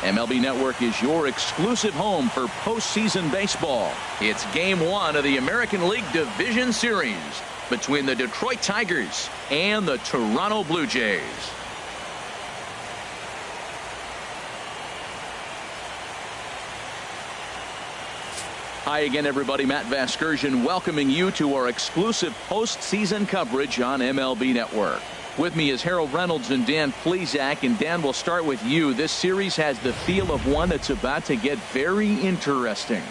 MLB Network is your exclusive home for postseason baseball. It's Game 1 of the American League Division Series between the Detroit Tigers and the Toronto Blue Jays. Hi again, everybody. Matt Vasgersian welcoming you to our exclusive postseason coverage on MLB Network. With me is Harold Reynolds and Dan Plesac. And Dan, we'll start with you. This series has the feel of one that's about to get very interesting.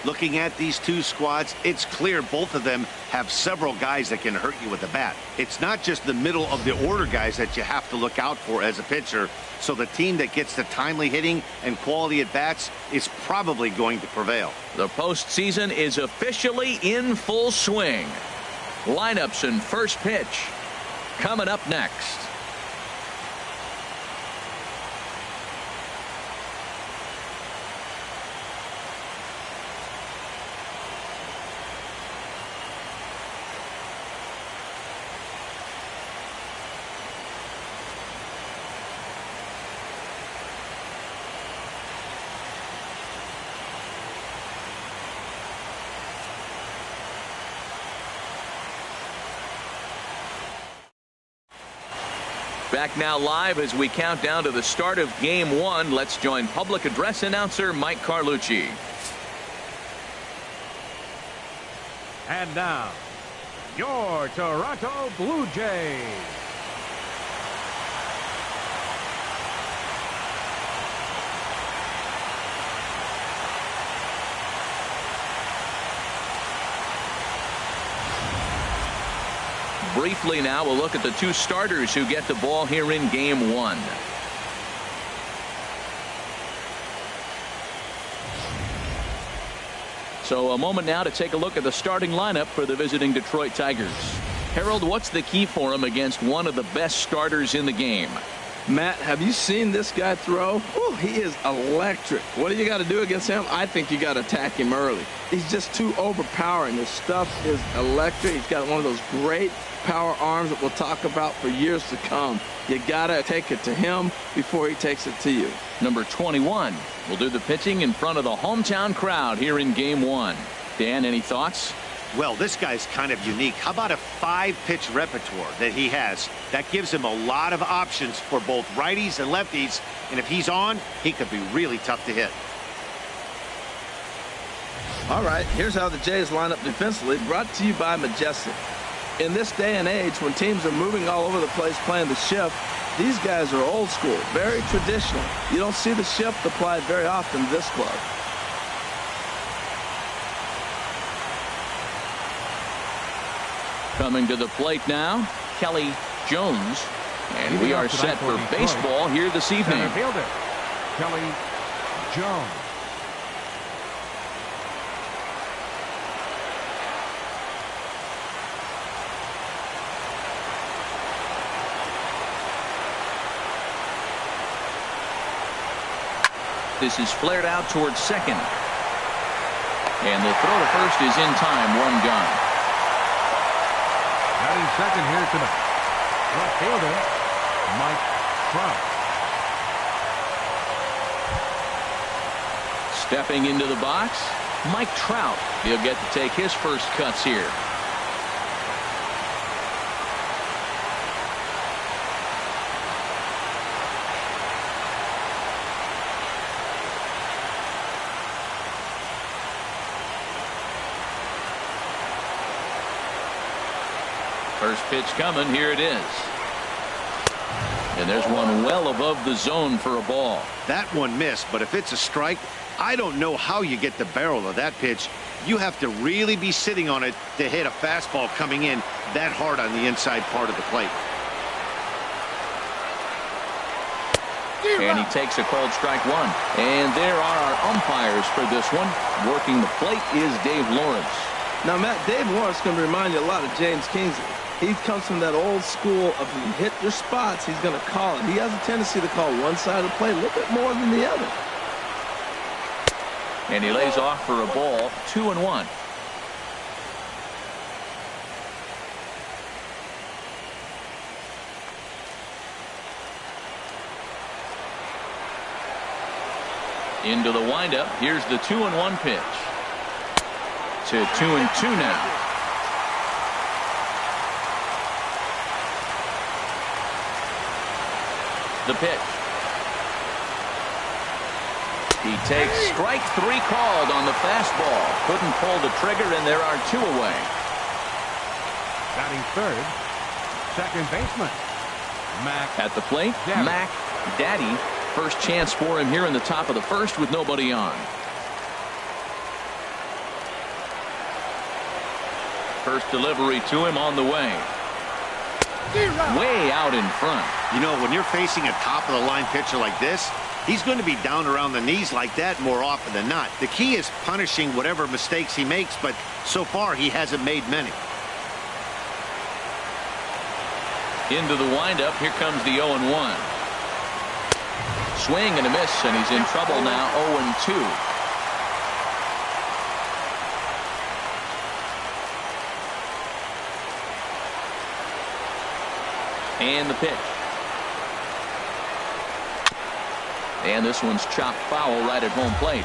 Looking at these two squads, it's clear both of them have several guys that can hurt you with the bat. It's not just the middle of the order guys that you have to look out for as a pitcher. So the team that gets the timely hitting and quality at bats is probably going to prevail. The postseason is officially in full swing. Lineups and first pitch coming up next. Back now live as we count down to the start of Game 1. Let's join public address announcer Mike Carlucci. And now, your Toronto Blue Jays. Briefly now, we'll look at the two starters who get the ball here in Game 1. So a moment now to take a look at the starting lineup for the visiting Detroit Tigers. Harold, what's the key for him against one of the best starters in the game? Matt, have you seen this guy throw? Whew, he is electric. What do you got to do against him? I think you got to attack him early. He's just too overpowering. His stuff is electric. He's got one of those great power arms that we'll talk about for years to come. You got to take it to him before he takes it to you. Number 21 will do the pitching in front of the hometown crowd here in Game 1. Dan, any thoughts? Well, this guy's kind of unique. How about a 5-pitch repertoire that he has? That gives him a lot of options for both righties and lefties. And if he's on, he could be really tough to hit. All right, here's how the Jays line up defensively, brought to you by Jasson. In this day and age, when teams are moving all over the place playing the shift, these guys are old school, very traditional. You don't see the shift applied very often to this club. Coming to the plate now, Kelly Jones. And we are set for baseball here this evening. Center fielder, Kelly Jones. This is flared out towards second. And the throw to first is in time, one gone. Batting second here tonight, left fielder Mike Trout. Stepping into the box, Mike Trout. He'll get to take his first cuts here. First pitch coming. Here it is. And there's one well above the zone for a ball. That one missed, but if it's a strike, I don't know how you get the barrel of that pitch. You have to really be sitting on it to hit a fastball coming in that hard on the inside part of the plate. And he takes a called strike one. And there are our umpires for this one. Working the plate is Dave Lawrence. Now, Matt, Dave Lawrence is going to remind you a lot of James Kingsley. He comes from that old school of if you hit your spots, he's going to call it. He has a tendency to call one side of the plate a little bit more than the other. And he lays off for a ball, 2-1. Into the windup. Here's the 2-1 pitch. To 2-2 now. The pitch. He takes strike 3 called on the fastball. Couldn't pull the trigger, and there are 2 away. Batting third, second baseman, Mac. At the plate, Daddy. Mac Daddy. First chance for him here in the top of the first with nobody on. First delivery to him on the way. Way out in front. You know, when you're facing a top-of-the-line pitcher like this, he's going to be down around the knees like that more often than not. The key is punishing whatever mistakes he makes, but so far he hasn't made many. Into the windup. Here comes the 0-1. Swing and a miss, and he's in trouble now. 0-2. And the pitch. And this one's chopped foul right at home plate.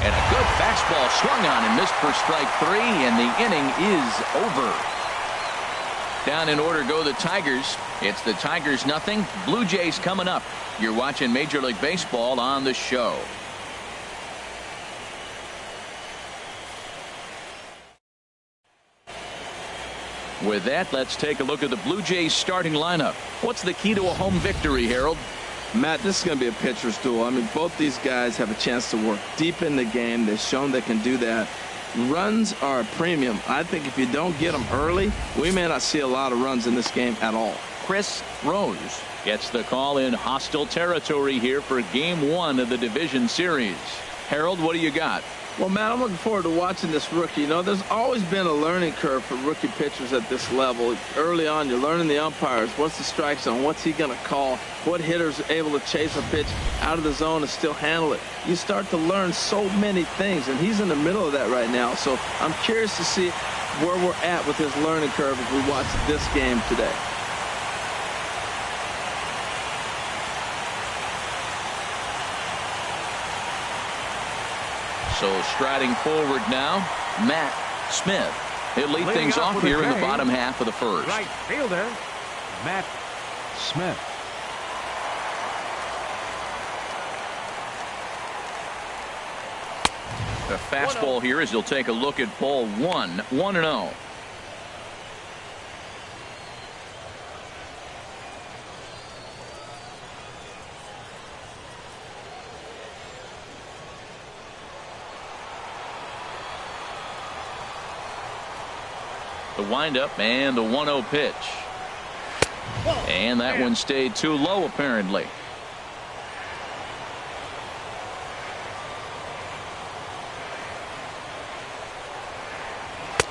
And a good fastball swung on and missed for strike 3, and the inning is over. Down in order go the Tigers. It's the Tigers nothing. Blue Jays coming up. You're watching Major League Baseball on the show. With that, let's take a look at the Blue Jays starting lineup. What's the key to a home victory, Harold? Matt, this is going to be a pitcher's duel. I mean, both these guys have a chance to work deep in the game. They've shown they can do that. Runs are a premium. I think if you don't get them early, we may not see a lot of runs in this game at all. Chris Rose gets the call in hostile territory here for Game 1 of the Division Series. Harold, what do you got? Well, Matt, I'm looking forward to watching this rookie. You know, there's always been a learning curve for rookie pitchers at this level. Early on, you're learning the umpires. What's the strike zone? What's he going to call? What hitter's able to chase a pitch out of the zone and still handle it? You start to learn so many things, and he's in the middle of that right now. So I'm curious to see where we're at with his learning curve as we watch this game today. So striding forward now, Matt Smith. He'll lead things off here in the bottom half of the first. Right fielder, Matt Smith. The fastball here as he'll take a look at ball 1, 1-0. The windup and the 1-0 pitch. And that one stayed too low apparently.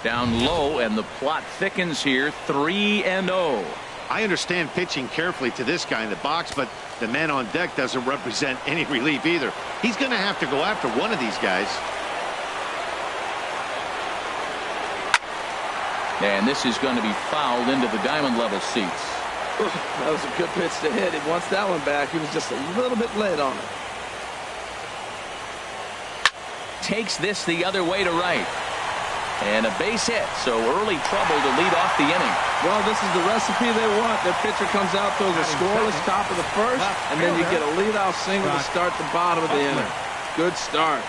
Down low, and the plot thickens here. 3-0. I understand pitching carefully to this guy in the box, but the man on deck doesn't represent any relief either. He's going to have to go after one of these guys. And this is going to be fouled into the diamond level seats. That was a good pitch to hit. He wants that one back. He was just a little bit late on it. Takes this the other way to right. And a base hit, so early trouble to lead off the inning. Well, this is the recipe they want. Their pitcher comes out, throws a scoreless top of the first, and then you get a leadoff single to start the bottom of the inning. Good start.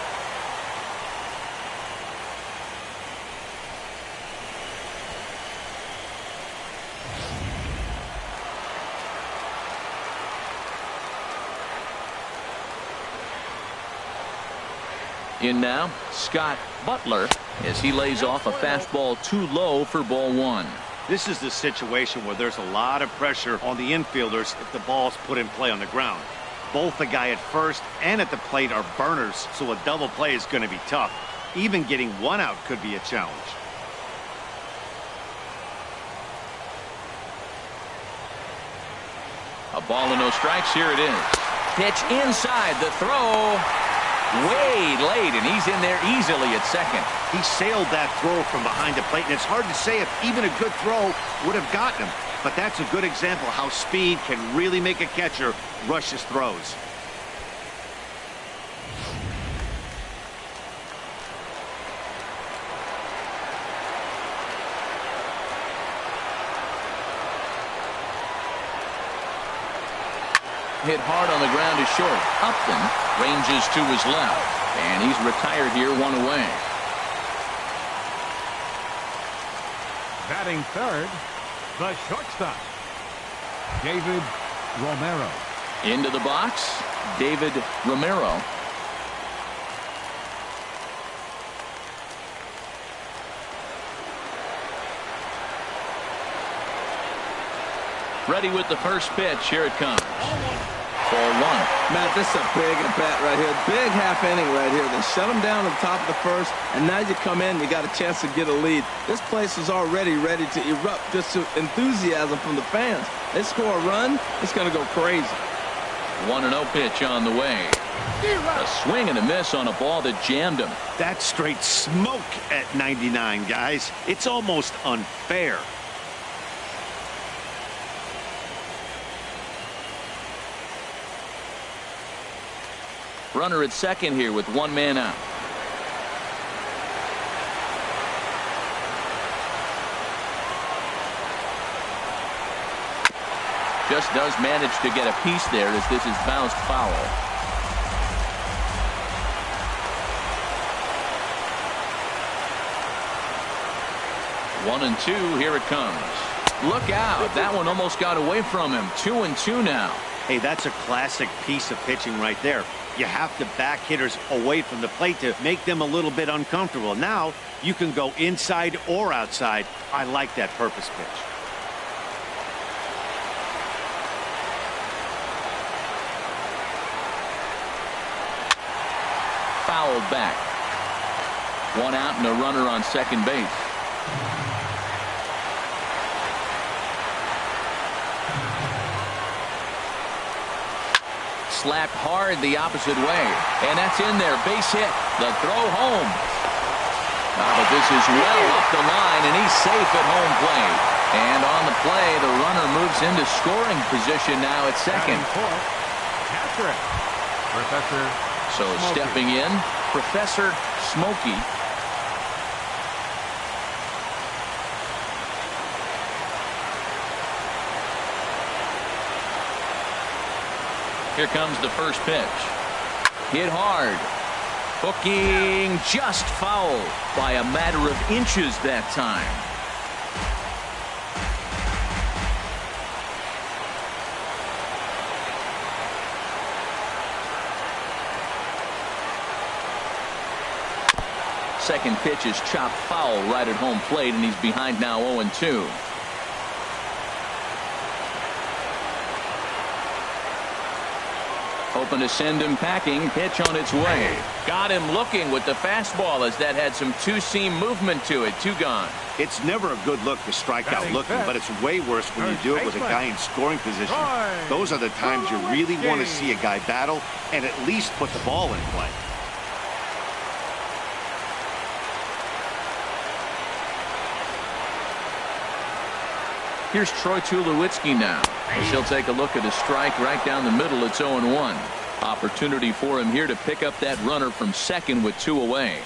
In now, Scott Butler, as he lays off a fastball too low for ball 1. This is the situation where there's a lot of pressure on the infielders if the ball's put in play on the ground. Both the guy at first and at the plate are burners, so a double play is going to be tough. Even getting one out could be a challenge. A ball and no strikes. Here it is. Pitch inside, the throw. way late, and he's in there easily at second. He sailed that throw from behind the plate, and it's hard to say if even a good throw would have gotten him. But that's a good example how speed can really make a catcher rush his throws. Hit hard on the ground is short. Upton ranges to his left, and he's retired here, one away. Batting third, the shortstop, David Romero. Into the box, David Romero. Ready with the first pitch. Here it comes. Ball one. Matt, this is a big at-bat right here. Big half inning right here. They shut him down at the top of the first, and now you come in, you got a chance to get a lead. This place is already ready to erupt just to enthusiasm from the fans. They score a run, it's going to go crazy. 1-0 pitch on the way. A swing and a miss on a ball that jammed him. That's straight smoke at 99, guys. It's almost unfair. Runner at second here with one man out. Just does manage to get a piece there as this is bounced foul. One and two. Here it comes. Look out. That one almost got away from him. 2-2 now. Hey, that's a classic piece of pitching right there. You have to back hitters away from the plate to make them a little bit uncomfortable. Now you can go inside or outside. I like that purpose pitch. Fouled back. One out and a runner on second base. Slapped hard the opposite way, and that's in there. Base hit. The throw home. But this is well up the line, and he's safe at home plate. And on the play, the runner moves into scoring position now at second. Professor So Smokey. Stepping in, Professor Smokey. Here comes the first pitch. Hit hard. Hooking just foul by a matter of inches that time. Second pitch is chopped foul right at home plate, and he's behind now 0-2. Hoping to send him packing. Pitch on its way. Got him looking with the fastball as that had some two-seam movement to it. Two gone. It's never a good look to strike out looking, but it's way worse when you do it with a guy in scoring position. Those are the times you really want to see a guy battle and at least put the ball in play. Here's Troy Tulowitzki now, as he'll take a look at a strike right down the middle. It's 0-1. Opportunity for him here to pick up that runner from second with two away.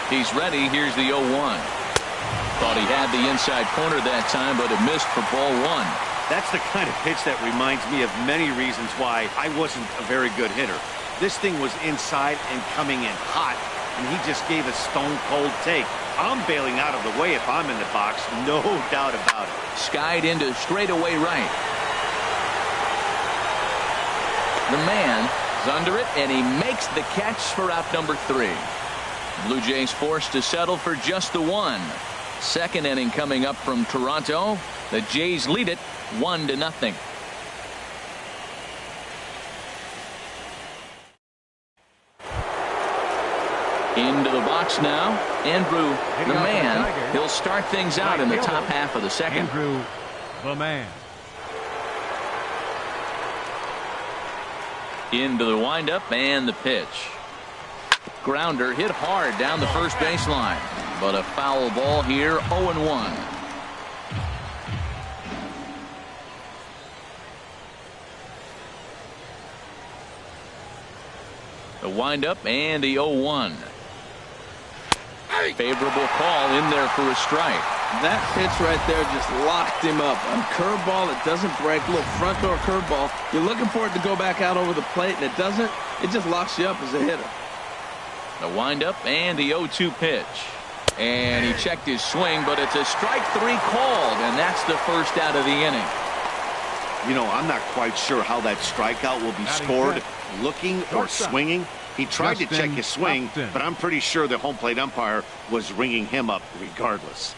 He's ready. Here's the 0-1. Thought he had the inside corner that time, but it missed for ball one. That's the kind of pitch that reminds me of many reasons why I wasn't a very good hitter. This thing was inside and coming in hot, and he just gave a stone-cold take. I'm bailing out of the way if I'm in the box, no doubt about it. Skied into straightaway right. The man is under it, and he makes the catch for out number 3. Blue Jays forced to settle for just the one. Second inning coming up from Toronto. The Jays lead it 1-0. Into the box. box now. Andrew, the man. He'll start things out in the top half of the second. Andrew, the man. Into the windup and the pitch. Grounder hit hard down the first baseline, but a foul ball here. 0-1. The windup and the 0-1. Favorable call in there for a strike. That pitch right there just locked him up. A curveball, it doesn't break. Little front door curveball. You're looking for it to go back out over the plate, and it doesn't. It just locks you up as a hitter. The windup and the 0-2 pitch. And he checked his swing, but it's a strike three called, and that's the first out of the inning. You know, I'm not quite sure how that strikeout will be scored. Looking or swinging. He tried to check his swing, but I'm pretty sure the home plate umpire was ringing him up regardless.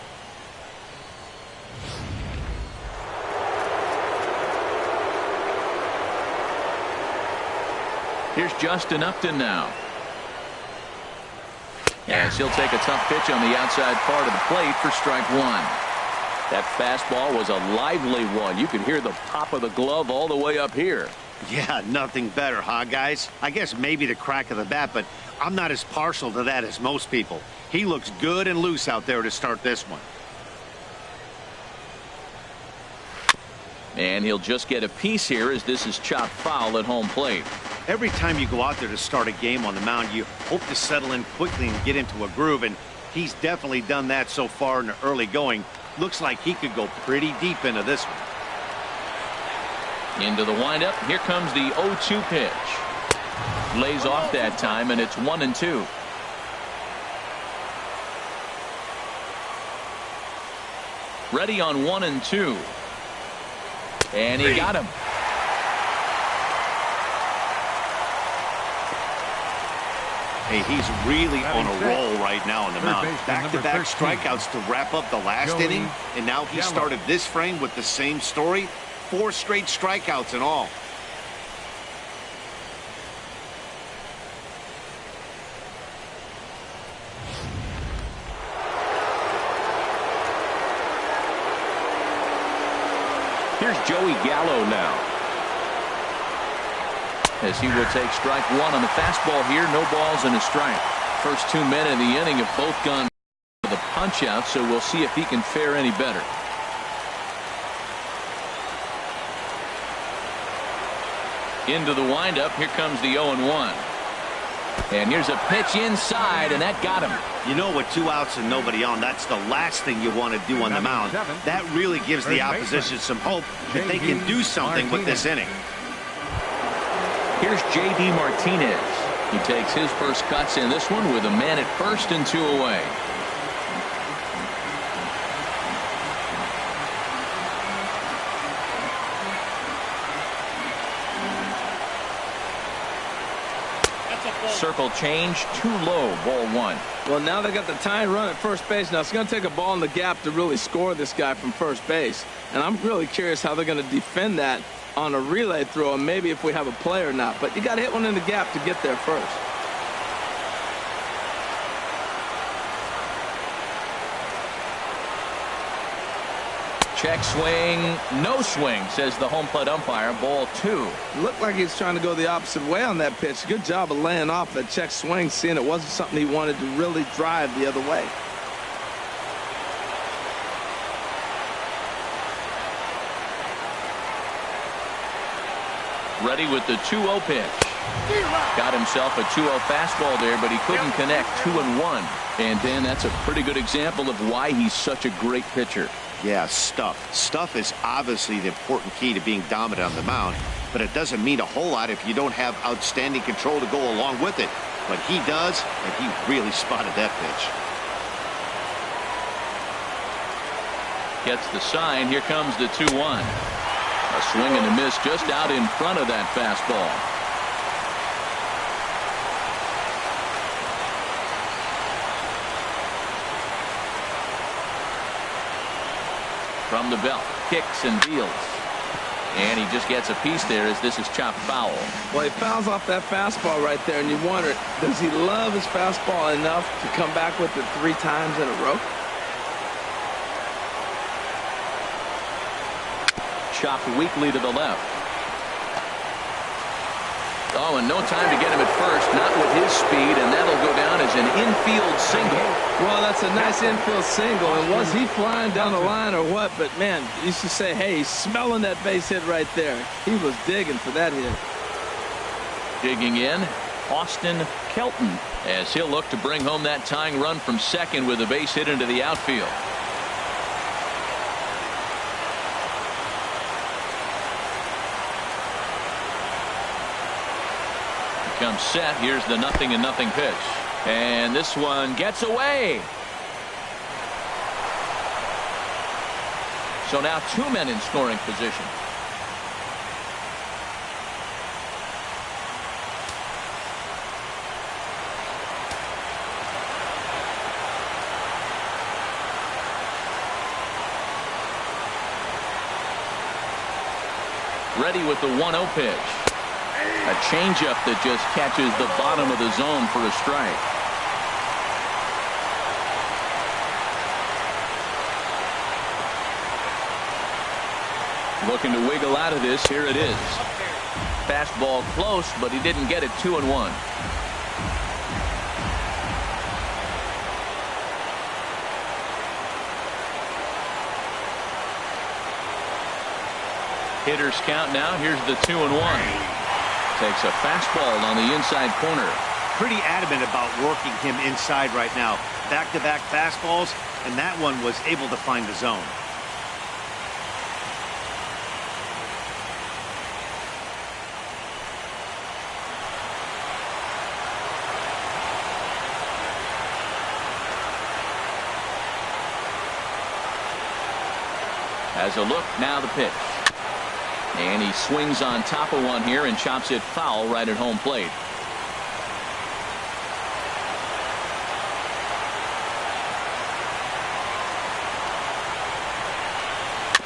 Here's Justin Upton now. Yes, he'll take a tough pitch on the outside part of the plate for strike one. That fastball was a lively one. You could hear the pop of the glove all the way up here. Yeah, nothing better, huh, guys? I guess maybe the crack of the bat, but I'm not as partial to that as most people. He looks good and loose out there to start this one. And he'll just get a piece here as this is chopped foul at home plate. Every time you go out there to start a game on the mound, you hope to settle in quickly and get into a groove, and he's definitely done that so far in the early going. Looks like he could go pretty deep into this one. Into the windup. Here comes the 0-2 pitch. Lays off that time, and it's 1-2. Ready on 1-2. And he got him. Hey, he's really on a roll right now on the mound. Back-to-back strikeouts to wrap up the last inning, and now he started this frame with the same story. 4 straight strikeouts and all. Here's Joey Gallo now. As he will take strike one on the fastball here. No balls and a strike. First 2 men in the inning have both gone for the punch out, so we'll see if he can fare any better. Into the windup. Here comes the 0-1. And here's a pitch inside, and that got him. You know, with 2 outs and nobody on, that's the last thing you want to do on the mound. That really gives the opposition some hope that they can do something with this inning. Here's J.D. Martinez. He takes his first cuts in this one with a man at first and 2 away. Circle change, too low, ball 1. Well, now they got the tying run at first base. Now it's going to take a ball in the gap to really score this guy from first base. And I'm really curious how they're going to defend that on a relay throw, and maybe if we have a play or not. But you got to hit one in the gap to get there first. Check swing, no swing, says the home plate umpire. Ball 2. Looked like he's trying to go the opposite way on that pitch. Good job of laying off that check swing, seeing it wasn't something he wanted to really drive the other way. Ready with the 2-0 pitch. Got himself a 2-0 fastball there, but he couldn't connect. 2-1. And Dan, that's a pretty good example of why he's such a great pitcher. Yeah, stuff. Stuff is obviously the important key to being dominant on the mound, but it doesn't mean a whole lot if you don't have outstanding control to go along with it. But he does, and he really spotted that pitch. Gets the sign. Here comes the 2-1. A swing and a miss just out in front of that fastball. From the belt, kicks and deals. And he just gets a piece there as this is chopped foul. Well, he fouls off that fastball right there, and you wonder, does he love his fastball enough to come back with it 3 times in a row? Chopped weakly to the left. Oh, and no time to get him at first, not with his speed, and that'll go down as an infield single. Well, that's a nice infield single, and was he flying down the line or what? But, man, you should say, hey, he's smelling that base hit right there. He was digging for that hit. Digging in, Austin Kelton, as he'll look to bring home that tying run from second with a base hit into the outfield. Comes set. Here's the 0-0 pitch, and this one gets away. So now 2 men in scoring position. Ready with the 1-0 pitch. A changeup that just catches the bottom of the zone for a strike. Looking to wiggle out of this. Here it is. Fastball close, but he didn't get it. 2-1. Hitters count now. Here's the 2-1. Takes a fastball on the inside corner. Pretty adamant about working him inside right now. Back-to-back fastballs, and that one was able to find the zone. As a look, now the pitch. And he swings on top of one here and chops it foul right at home plate.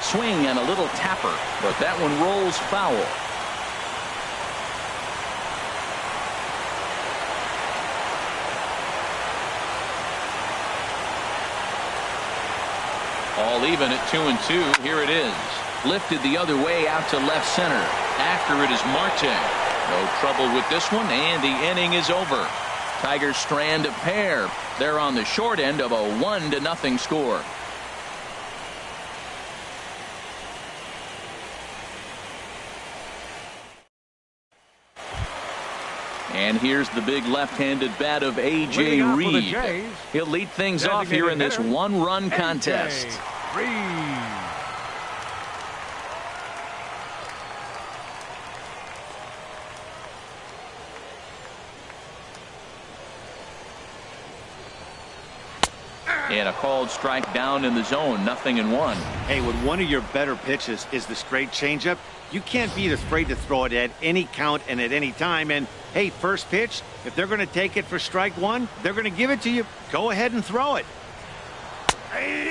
Swing and a little tapper, but that one rolls foul. All even at 2-2. Here it is. Lifted the other way out to left center. After it is Marte. No trouble with this one, and the inning is over. Tigers strand a pair. They're on the short end of a 1-0 score. And here's the big left-handed bat of A.J. Reed. He'll lead things off here in this one-run contest. And a called strike down in the zone. 0-1. Hey, when one of your better pitches is the straight changeup, you can't be afraid to throw it at any count and at any time. And hey, first pitch, if they're going to take it for strike one, they're going to give it to you. Go ahead and throw it.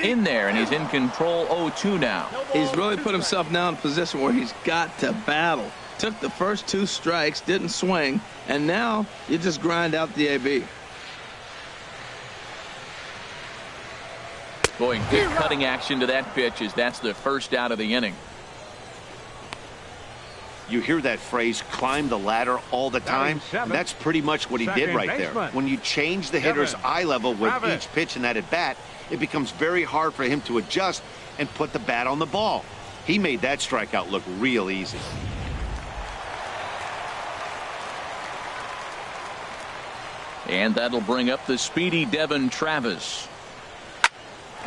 In there, and he's in control. 0-2 now. He's really put himself now in a position where he's got to battle. Took the first 2 strikes, didn't swing, and now you just grind out the AB. Boy, good cutting action to that pitch as that's the first out of the inning. You hear that phrase, climb the ladder all the time? That's pretty much what he did right there. When you change the hitter's eye level with each pitch in that at bat, it becomes very hard for him to adjust and put the bat on the ball. He made that strikeout look real easy. And that'll bring up the speedy Devin Travis.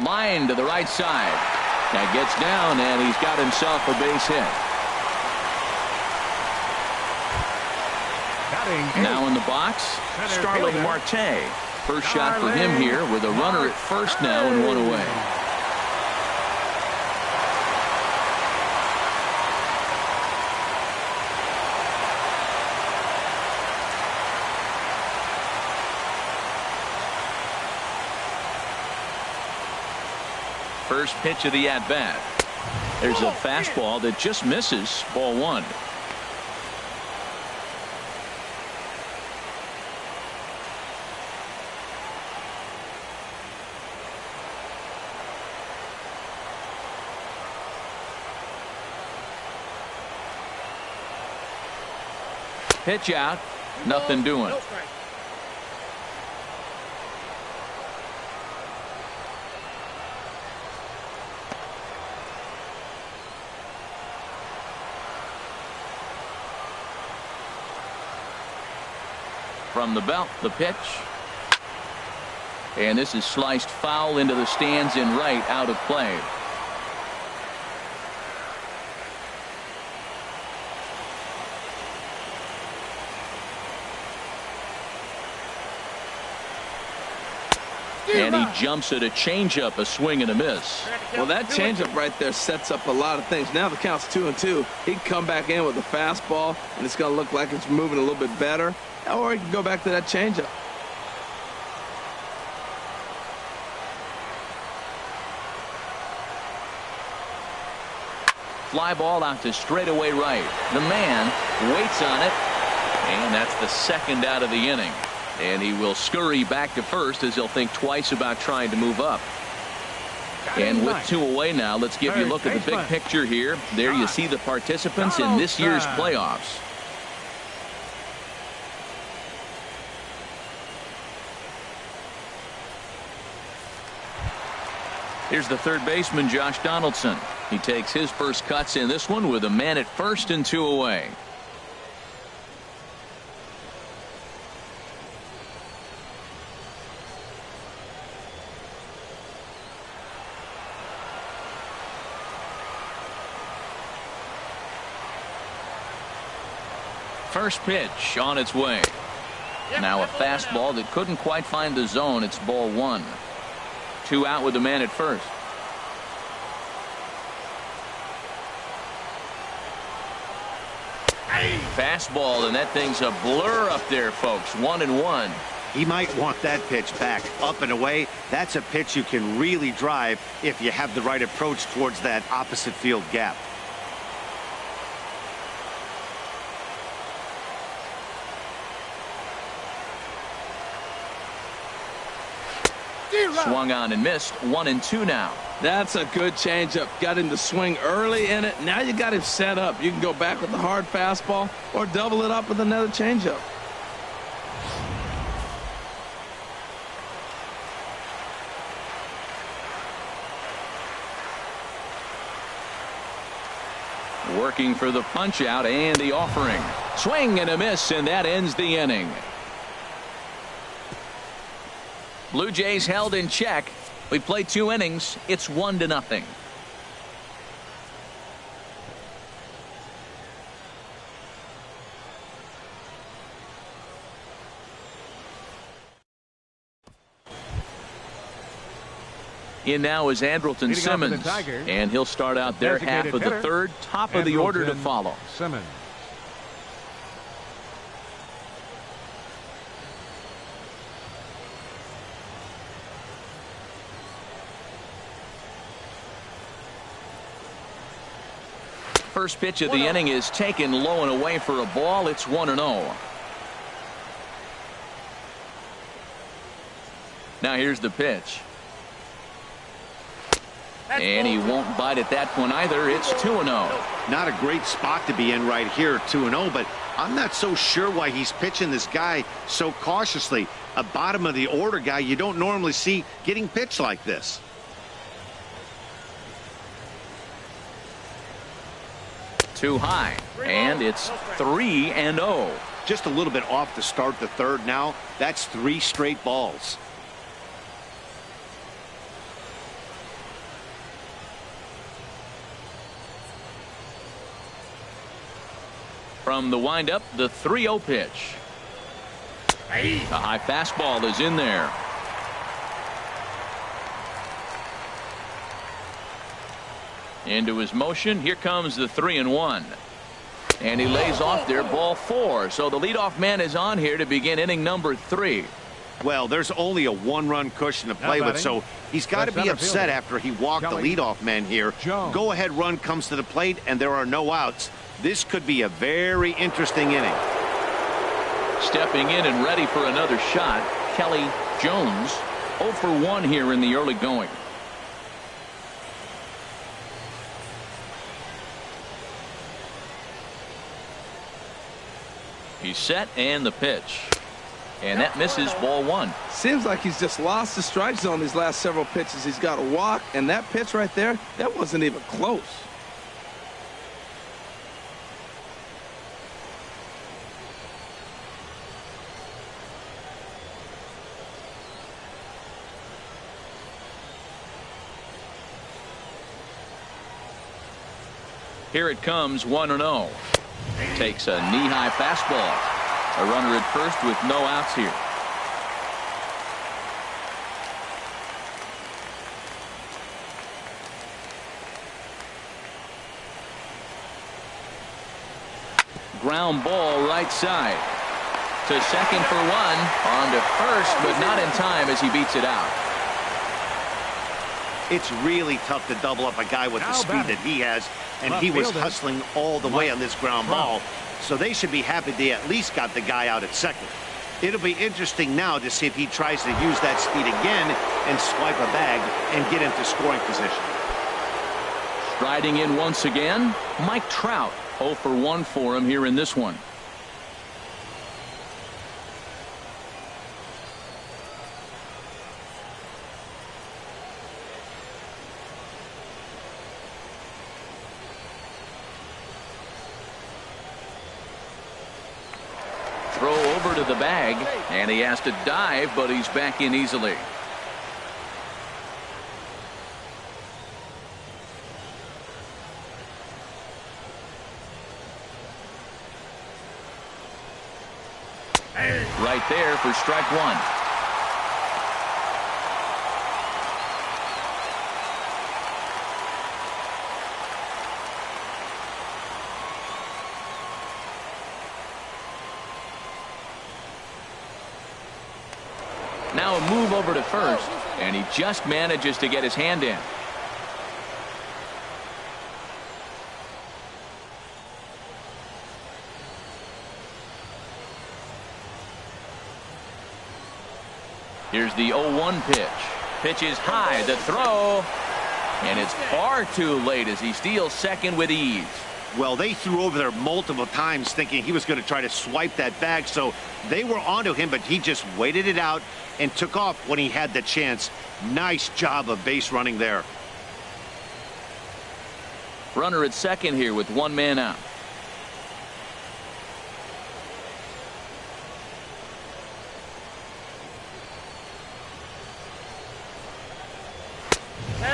Line to the right side. That gets down, and he's got himself a base hit. Now in the box, Starling Marte. First shot for him here with a runner at first now and 1 away. First pitch of the at-bat. There's a fastball that just misses. Ball one. Pitch out. Nothing doing. From the belt, the pitch. And this is sliced foul into the stands in right, out of play. And he jumps at a changeup, a swing and a miss. Well, that changeup right there sets up a lot of things. Now the count's 2-2. He can come back in with a fastball, and it's going to look like it's moving a little bit better. Or he can go back to that changeup. Fly ball out to straightaway right. The man waits on it, and that's the second out of the inning. And he will scurry back to first as he'll think twice about trying to move up. And with 2 away now, let's give you a look at the big picture here. There you see the participants in this year's playoffs. Here's the third baseman, Josh Donaldson. He takes his first cuts in this one with a man at first and 2 away. First pitch on its way. Now a fastball that couldn't quite find the zone. It's ball one. 2 out with the man at first. Fastball, and that thing's a blur up there, folks. 1-1. He might want that pitch back. Up and away, that's a pitch you can really drive if you have the right approach towards that opposite field gap. Swung on and missed. 1-2 now. That's a good changeup. Got him to swing early in it. Now you got him set up. You can go back with the hard fastball or double it up with another changeup. Working for the punch out and the offering. Swing and a miss, and that ends the inning. Blue Jays held in check. We played 2 innings. It's 1-0. In now is Andrelton Simmons, and he'll start out their half of the third. Top of the order to follow. Simmons. First pitch of the inning is taken low and away for a ball. It's 1-0. Now here's the pitch. And he won't bite at that one either. It's 2-0. Not a great spot to be in right here, 2-0, but I'm not so sure why he's pitching this guy so cautiously. A bottom of the order guy you don't normally see getting pitched like this. Too high, and it's 3-0. Just a little bit off to start the third now. That's 3 straight balls. From the windup, the 3-0 pitch. A high fastball is in there. Into his motion. Here comes the 3-1. And he lays off there, ball 4. So the leadoff man is on here to begin inning number 3. Well, there's only a one-run cushion to play with, so he's got to be upset after he walked the leadoff man here. Go-ahead run comes to the plate, and there are no outs. This could be a very interesting inning. Stepping in and ready for another shot, Kelly Jones. 0 for 1 here in the early going. He's set, and the pitch. And that misses, ball 1. Seems like he's just lost the strike zone these last several pitches. He's got a walk, and that pitch right there, that wasn't even close. Here it comes, 1-0. Takes a knee-high fastball. A runner at first with no outs here. Ground ball right side. To second for 1. On to first, but not in time as he beats it out. It's really tough to double up a guy with the speed that he has, and he was hustling all the way on this ground ball, so they should be happy they at least got the guy out at second. It'll be interesting now to see if he tries to use that speed again and swipe a bag and get into scoring position. Striding in once again, Mike Trout. 0 for 1 for him here in this one. Throw over to the bag, and he has to dive, but he's back in easily. Right there for strike 1. Now a move over to first, and he just manages to get his hand in. Here's the 0-1 pitch. Pitch is high, the throw, and it's far too late as he steals second with ease. Well, they threw over there multiple times thinking he was going to try to swipe that bag, so they were onto him, but he just waited it out and took off when he had the chance. Nice job of base running there. Runner at second here with 1 man out.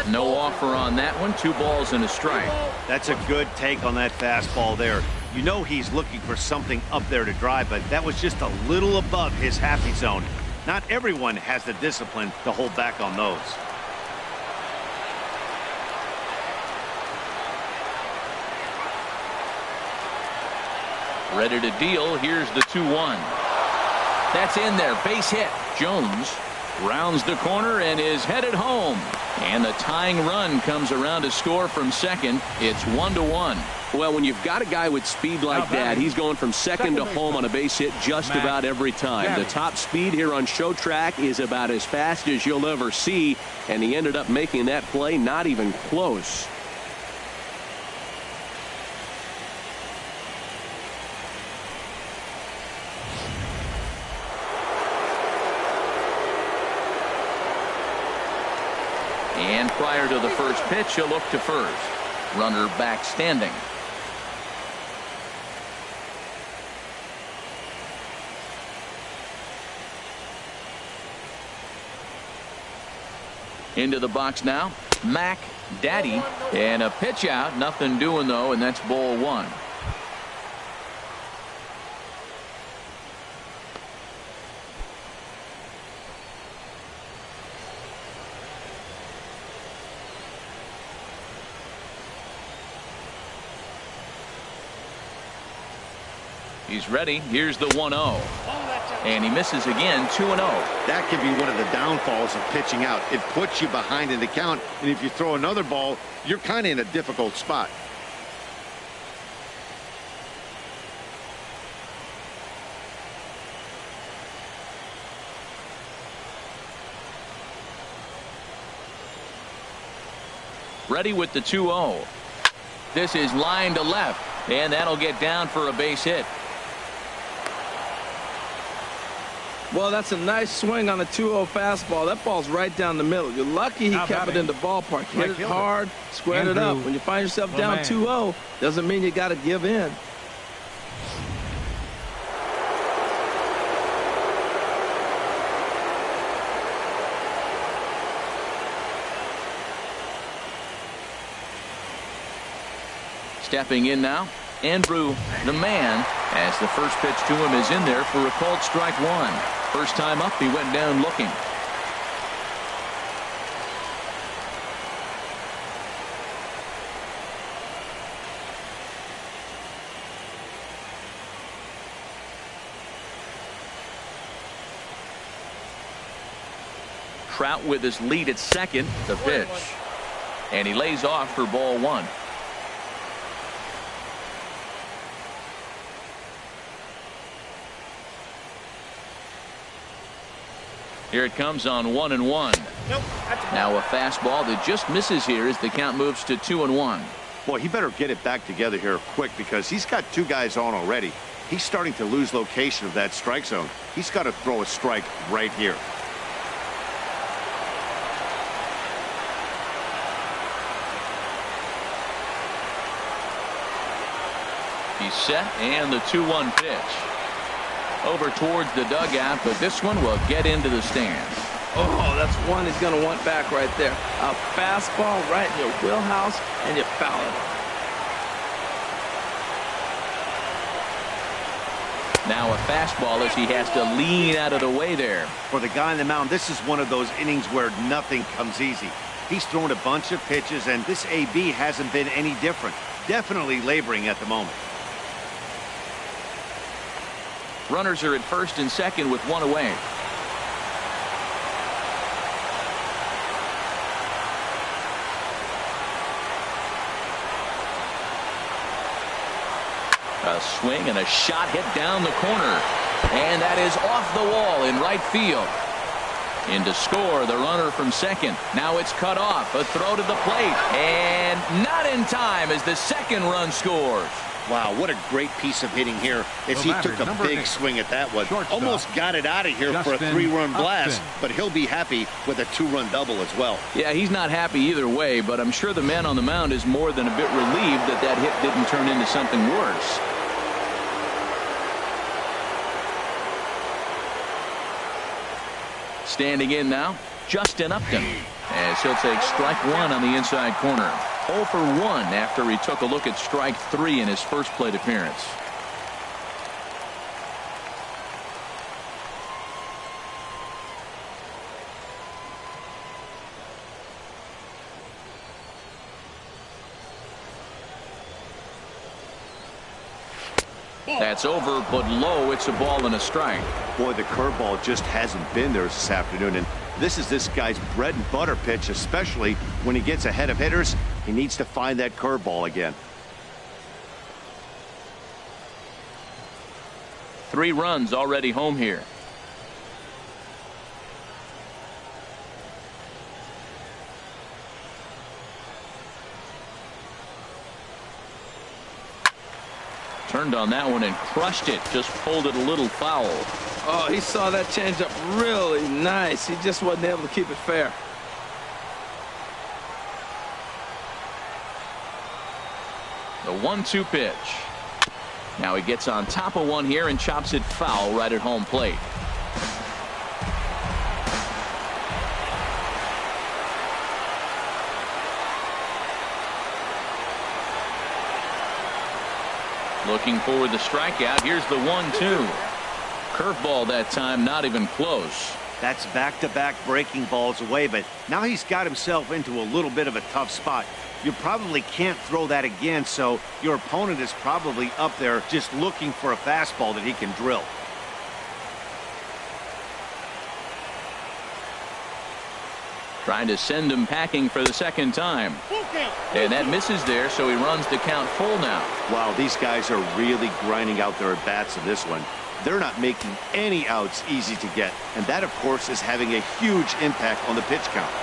No offer on that one. 2 balls and a strike. That's a good take on that fastball there. You know he's looking for something up there to drive, but that was just a little above his happy zone. Not everyone has the discipline to hold back on those. Ready to deal. Here's the 2-1. That's in there. Base hit. Jones rounds the corner and is headed home. And the tying run comes around to score from second. It's 1-1. Well, when you've got a guy with speed like that, he's going from second to home on a base hit just about every time. The top speed here on show track is about as fast as you'll ever see, and he ended up making that play not even close. And prior to the first pitch, he'll look to first. Runner back standing. Into the box now, Mac Daddy, and a pitch out. Nothing doing though, and that's ball 1. He's ready. Here's the 1-0. And he misses again, 2-0. That can be one of the downfalls of pitching out. It puts you behind in the count, and if you throw another ball, you're kind of in a difficult spot. Ready with the 2-0. This is line to left, and that'll get down for a base hit. Well, that's a nice swing on the 2-0 fastball. That ball's right down the middle. You're lucky he kept it in the ballpark. Hit it hard, squared it up. When you find yourself down 2-0, doesn't mean you got to give in. Stepping in now, Andrew, the man, as the first pitch to him is in there for a called strike one. First time up, he went down looking. Trout with his lead at second, the pitch. And he lays off for ball one. Here it comes on 1-1. Nope, now a fastball that just misses here as the count moves to 2-1. Boy, he better get it back together here quick because he's got two guys on already. He's starting to lose location of that strike zone. He's got to throw a strike right here. He's set, and the 2-1 pitch. Over towards the dugout, but this one will get into the stands. Oh, that's one he's going to want back right there. A fastball right in your wheelhouse, and you foul it. Now a fastball as he has to lean out of the way there. For the guy on the mound, this is one of those innings where nothing comes easy. He's thrown a bunch of pitches, and this AB hasn't been any different. Definitely laboring at the moment. Runners are at first and second with one away. A swing and a shot hit down the corner. And that is off the wall in right field. In to score, the runner from second. Now it's cut off. A throw to the plate. And not in time as the second run scores. Wow, what a great piece of hitting here as he took a big swing at that one. Almost got it out of here for a 3-run blast, but he'll be happy with a 2-run double as well. Yeah, he's not happy either way, but I'm sure the man on the mound is more than a bit relieved that that hit didn't turn into something worse. Standing in now, Justin Upton, as he'll take strike one on the inside corner. 0 for 1 after he took a look at strike 3 in his first plate appearance. That's over, but low. It's a ball and a strike. Boy, the curveball just hasn't been there this afternoon, and this is this guy's bread and butter pitch, especially when he gets ahead of hitters. He needs to find that curveball again. 3 runs already home here. Turned on that one and crushed it. Just pulled it a little foul. Oh, he saw that changeup really nice. He just wasn't able to keep it fair. The 1-2 pitch. Now he gets on top of one here and chops it foul right at home plate. Looking for the strikeout. Here's the 1-2. Curveball that time, not even close. That's back-to-back breaking balls away, but now he's got himself into a little bit of a tough spot. You probably can't throw that again, so your opponent is probably up there just looking for a fastball that he can drill. Trying to send him packing for the second time. And that misses there, so he runs the count full now. Wow, these guys are really grinding out their at-bats in this one. They're not making any outs easy to get. And that, of course, is having a huge impact on the pitch count.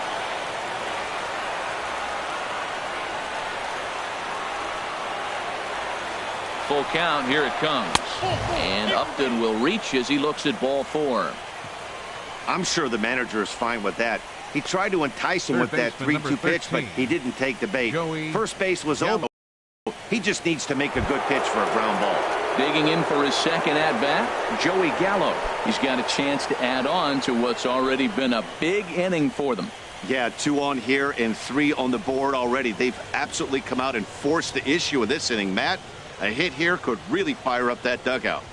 Full count, here it comes. And Upton will reach as he looks at ball 4. I'm sure the manager is fine with that. He tried to entice him with that 3-2 pitch, but he didn't take the bait. First base was over. He just needs to make a good pitch for a ground ball. Digging in for his second at-bat, Joey Gallo. He's got a chance to add on to what's already been a big inning for them. Yeah, 2 on here and 3 on the board already. They've absolutely come out and forced the issue in this inning, Matt. A hit here could really fire up that dugout.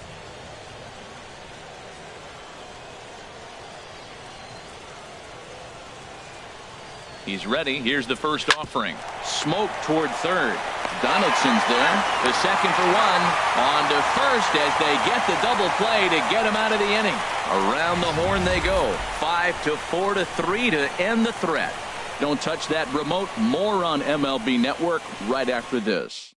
He's ready. Here's the first offering. Smoke toward third. Donaldson's there. The second for 1. On to first as they get the double play to get him out of the inning. Around the horn they go. 5-4 to 3 to end the threat. Don't touch that remote. More on MLB Network right after this.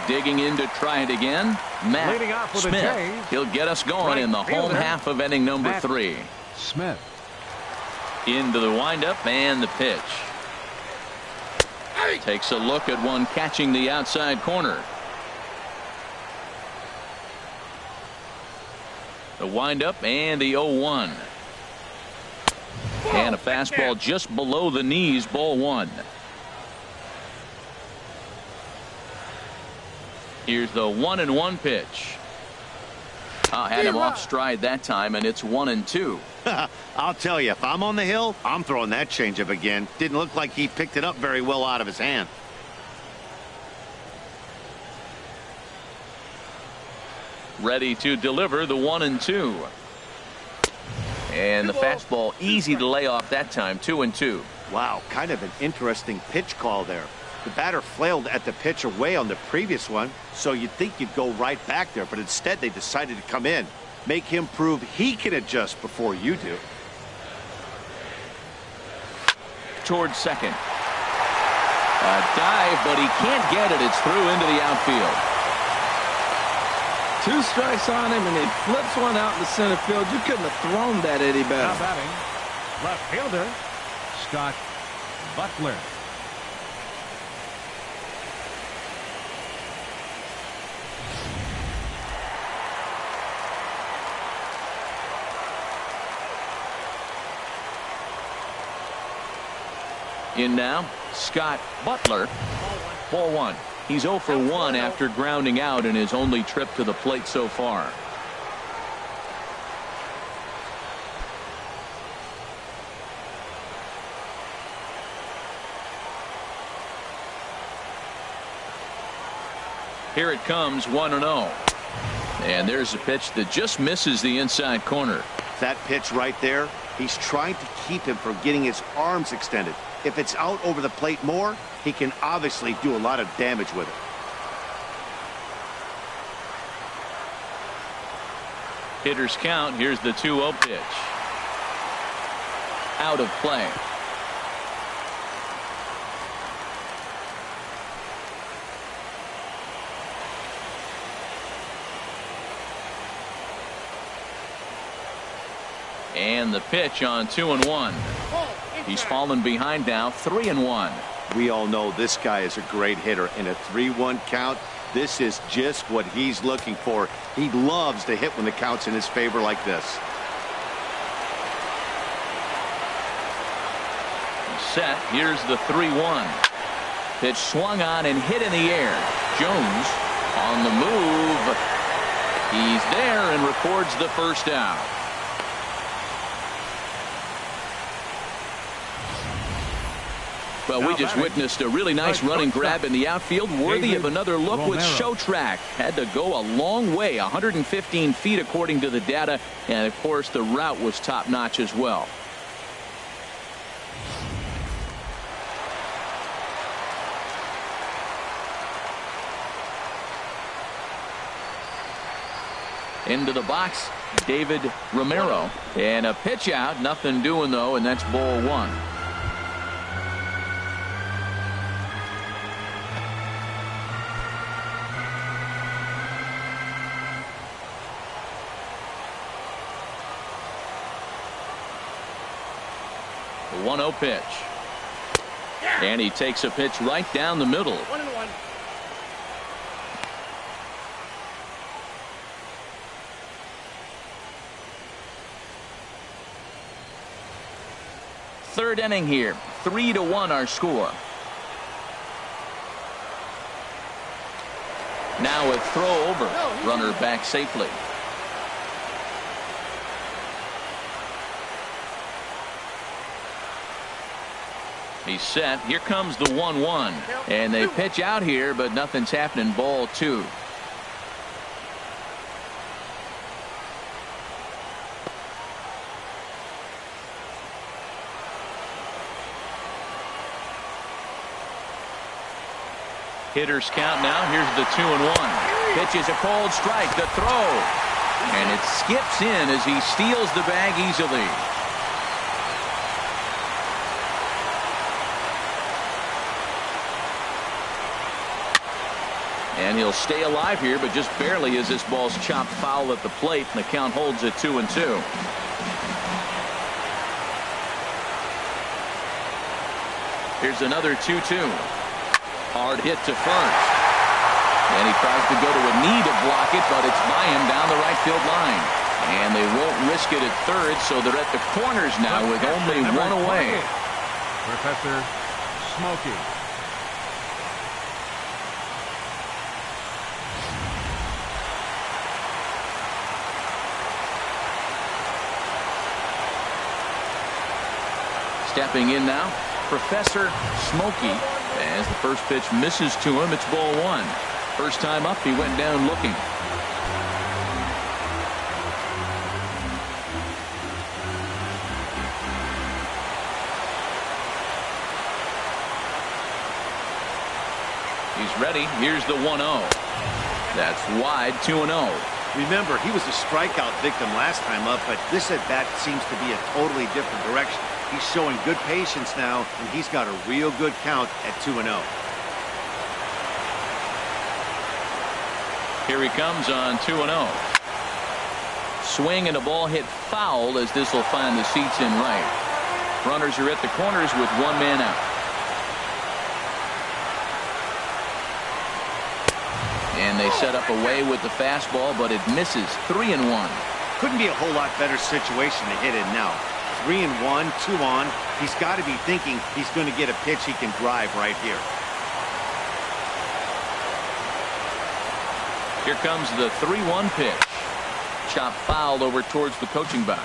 Digging in to try it again. Matt Smith. He'll get us going in the home half of inning number 3. Smith. Into the windup and the pitch. Takes a look at one catching the outside corner. The windup and the 0-1. And a fastball just below the knees, ball 1. Here's the 1-1 pitch. Had him off stride that time, and it's 1-2. I'll tell you, if I'm on the hill, I'm throwing that changeup again. Didn't look like he picked it up very well out of his hand. Ready to deliver the 1-2. And the fastball easy to lay off that time, 2-2. Wow, kind of an interesting pitch call there. The batter flailed at the pitch away on the previous one, so you'd think you'd go right back there, but instead they decided to come in. Make him prove he can adjust before you do. Towards second. A dive, but he can't get it. It's through into the outfield. 2 strikes on him, and he flips one out in the center field. You couldn't have thrown that any better. Now batting, left fielder, Scott Butler. In now, Scott Butler. Ball 1. He's 0 for 1 after grounding out in his only trip to the plate so far. Here it comes, 1-0. And there's a pitch that just misses the inside corner. That pitch right there, he's trying to keep him from getting his arms extended. If it's out over the plate more, he can obviously do a lot of damage with it. Hitters count. Here's the 2-0 pitch. Out of play. And the pitch on 2-1. He's fallen behind now, 3-1. We all know this guy is a great hitter. In a 3-1 count, this is just what he's looking for. He loves to hit when the count's in his favor like this. Set. Here's the 3-1. Pitch swung on and hit in the air. Jones on the move. He's there and records the first out. Well, we just witnessed a really nice running grab in the outfield, worthy of another look with show track. Had to go a long way, 115 feet according to the data, and of course the route was top-notch as well. Into the box, David Romero. And a pitch out. Nothing doing, though, and that's ball one. The 1-0 pitch. And he takes a pitch right down the middle. 1-1. Third inning here. 3-1 our score. Now a throw over. Runner back safely. He's set. Here comes the 1-1. And they pitch out here, but nothing's happening. Ball two. Hitters count now. Here's the 2-1. Pitch is a cold strike. The throw. And it skips in as he steals the bag easily. And he'll stay alive here, but just barely as this ball's chopped foul at the plate, and the count holds at 2-2. Here's another 2-2. Hard hit to first. And he tries to go to a knee to block it, but it's by him down the right field line. And they won't risk it at third, so they're at the corners now with only one away. Professor Smokey. Stepping in now, Professor Smokey. As the first pitch misses to him, it's ball one. First time up, he went down looking. He's ready. Here's the 1-0. That's wide, 2-0. Remember, he was a strikeout victim last time up, but this at bat seems to be a totally different direction. He's showing good patience now, and he's got a real good count at 2-0. Here he comes on 2-0. Swing and a ball hit foul as this will find the seats in right. Runners are at the corners with one man out. And they set up away with the fastball, but it misses. 3-1. Couldn't be a whole lot better situation to hit in now. 3-1, 2 on. He's got to be thinking he's going to get a pitch he can drive right here. Here comes the 3-1 pitch. Chop fouled over towards the coaching box.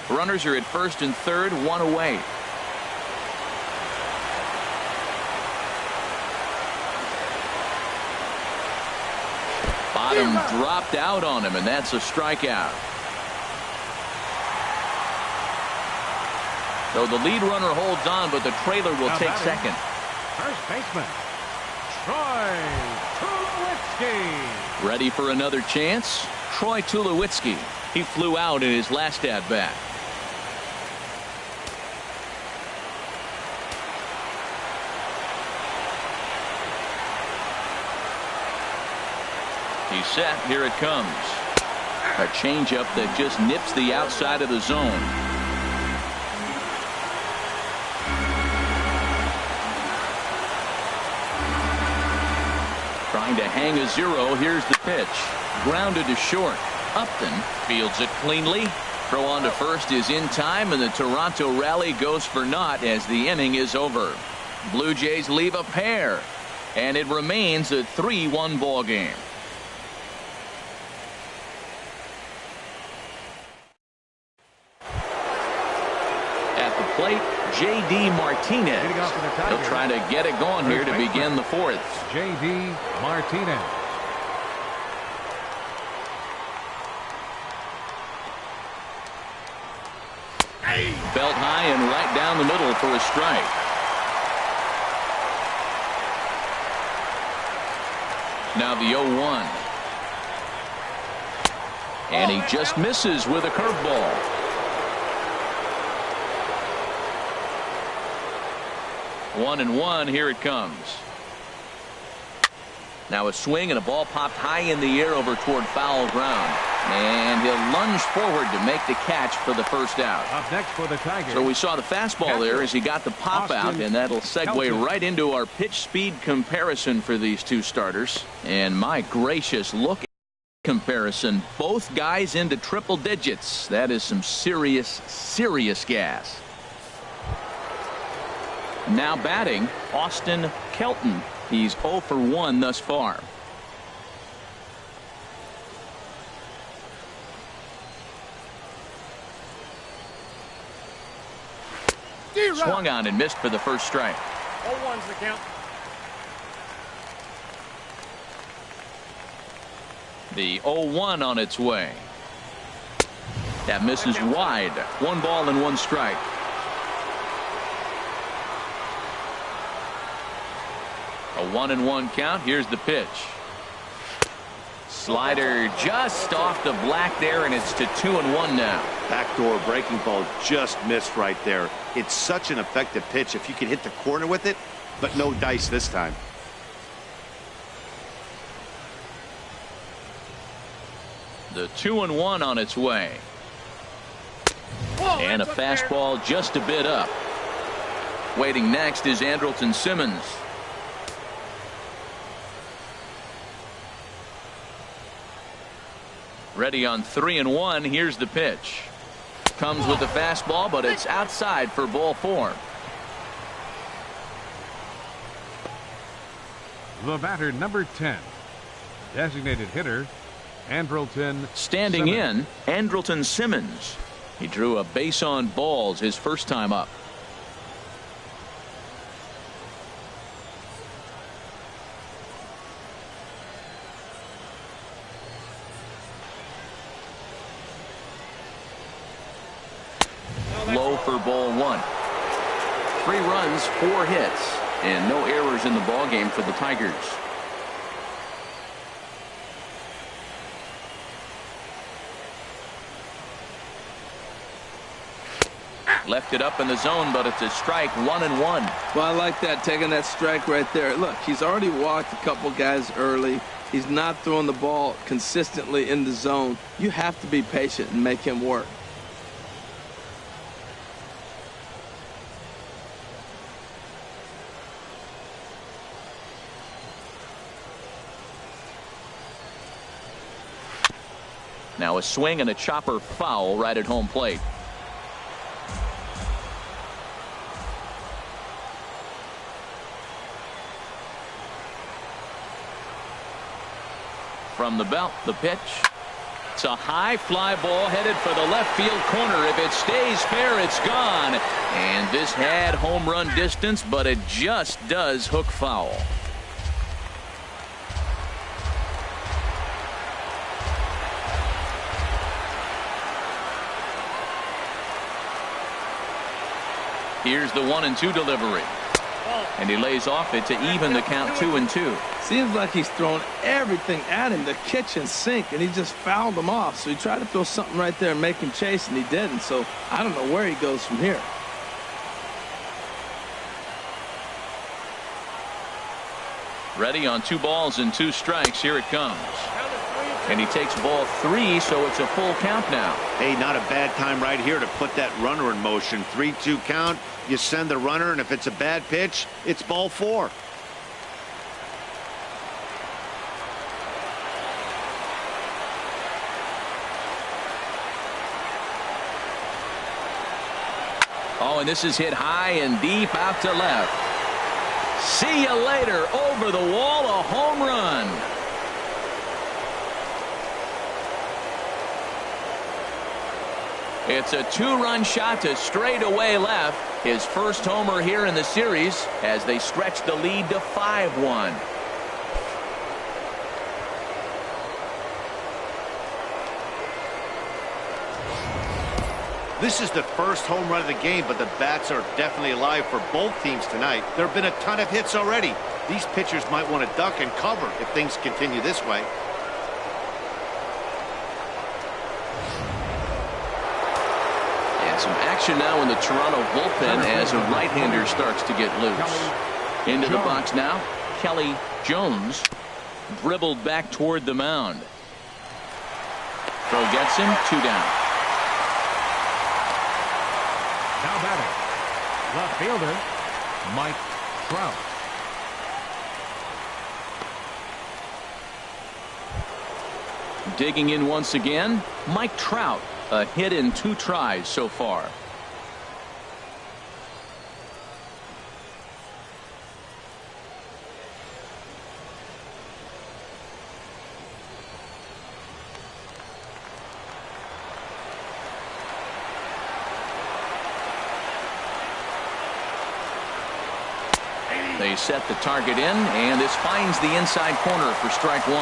Runners are at first and third, one away. Bottom dropped out on him, and that's a strikeout. So the lead runner holds on, but the trailer will take second. First baseman, Troy Tulowitzki. Ready for another chance? Troy Tulowitzki. He flew out in his last at-bat. He's set. Here it comes. A changeup that just nips the outside of the zone. Trying to hang a zero. Here's the pitch. Grounded to short. Upton fields it cleanly. Throw on to first is in time, and the Toronto rally goes for naught as the inning is over. Blue Jays leave a pair, and it remains a 3-1 ball game. Plate, J.D. Martinez. He'll try to get it going here to begin the fourth. J.D. Martinez. Belt high and right down the middle for a strike. Now the 0-1. And he just misses with a curveball. 1-1. Here it comes. Now a swing and a ball popped high in the air over toward foul ground. And he'll lunge forward to make the catch for the first out. Up next for the Tigers. So we saw the fastball there as he got the pop out, and that'll segue right into our pitch speed comparison for these two starters. And my gracious, look at comparison. Both guys into triple digits. That is some serious gas. Now batting, Austin Kelton. He's 0 for 1 thus far. Swung on and missed for the first strike. 0-1's the count. The 0-1 on its way. That misses wide. 1 ball and 1 strike. A 1-1 count. Here's the pitch. Slider just off the black there, and it's to 2-1 now. Backdoor breaking ball just missed right there. It's such an effective pitch if you can hit the corner with it, but no dice this time. The 2-1 on its way. And a fastball just a bit up. Waiting next is Andrelton Simmons. Ready on 3-1. Here's the pitch. Comes with the fastball, but it's outside for ball 4. The batter, number 10. Designated hitter, Andrelton Standing Simmons. in, Andrelton Simmons. He drew a base on balls his first time up. Low for ball 1. 3 runs, 4 hits, and no errors in the ball game for the Tigers. Left it up in the zone, but it's a strike. 1-1. Well, I like that, taking that strike right there. Look, he's already walked a couple guys early. He's not throwing the ball consistently in the zone. You have to be patient and make him work. Now a swing and a chopper foul right at home plate. From the belt, the pitch. It's a high fly ball headed for the left field corner. If it stays fair, it's gone. And this had home run distance, but it just does hook foul. Here's the 1-2 delivery. And he lays off it to even the count 2-2. Seems like he's thrown everything at him, the kitchen sink, and he just fouled him off. So he tried to throw something right there and make him chase, and he didn't. So I don't know where he goes from here. Ready on 2 balls and 2 strikes. Here it comes. And he takes ball 3, so it's a full count now. Hey, not a bad time right here to put that runner in motion. 3-2 count. You send the runner, and if it's a bad pitch, it's ball 4. Oh, and this is hit high and deep out to left. See you later. Over the wall, a home run. It's a 2-run shot to straightaway left. His first homer here in the series as they stretch the lead to 5-1. This is the first home run of the game, but the bats are definitely alive for both teams tonight. There have been a ton of hits already. These pitchers might want to duck and cover if things continue this way. And some action now in the Toronto bullpen as a right-hander starts to get loose. Into the box now, Kelly Jones dribbled back toward the mound. Throw gets him, 2 down. Now batting, left fielder, Mike Trout. Digging in once again, Mike Trout, a hit in 2 tries so far. They set the target in, and this finds the inside corner for strike 1.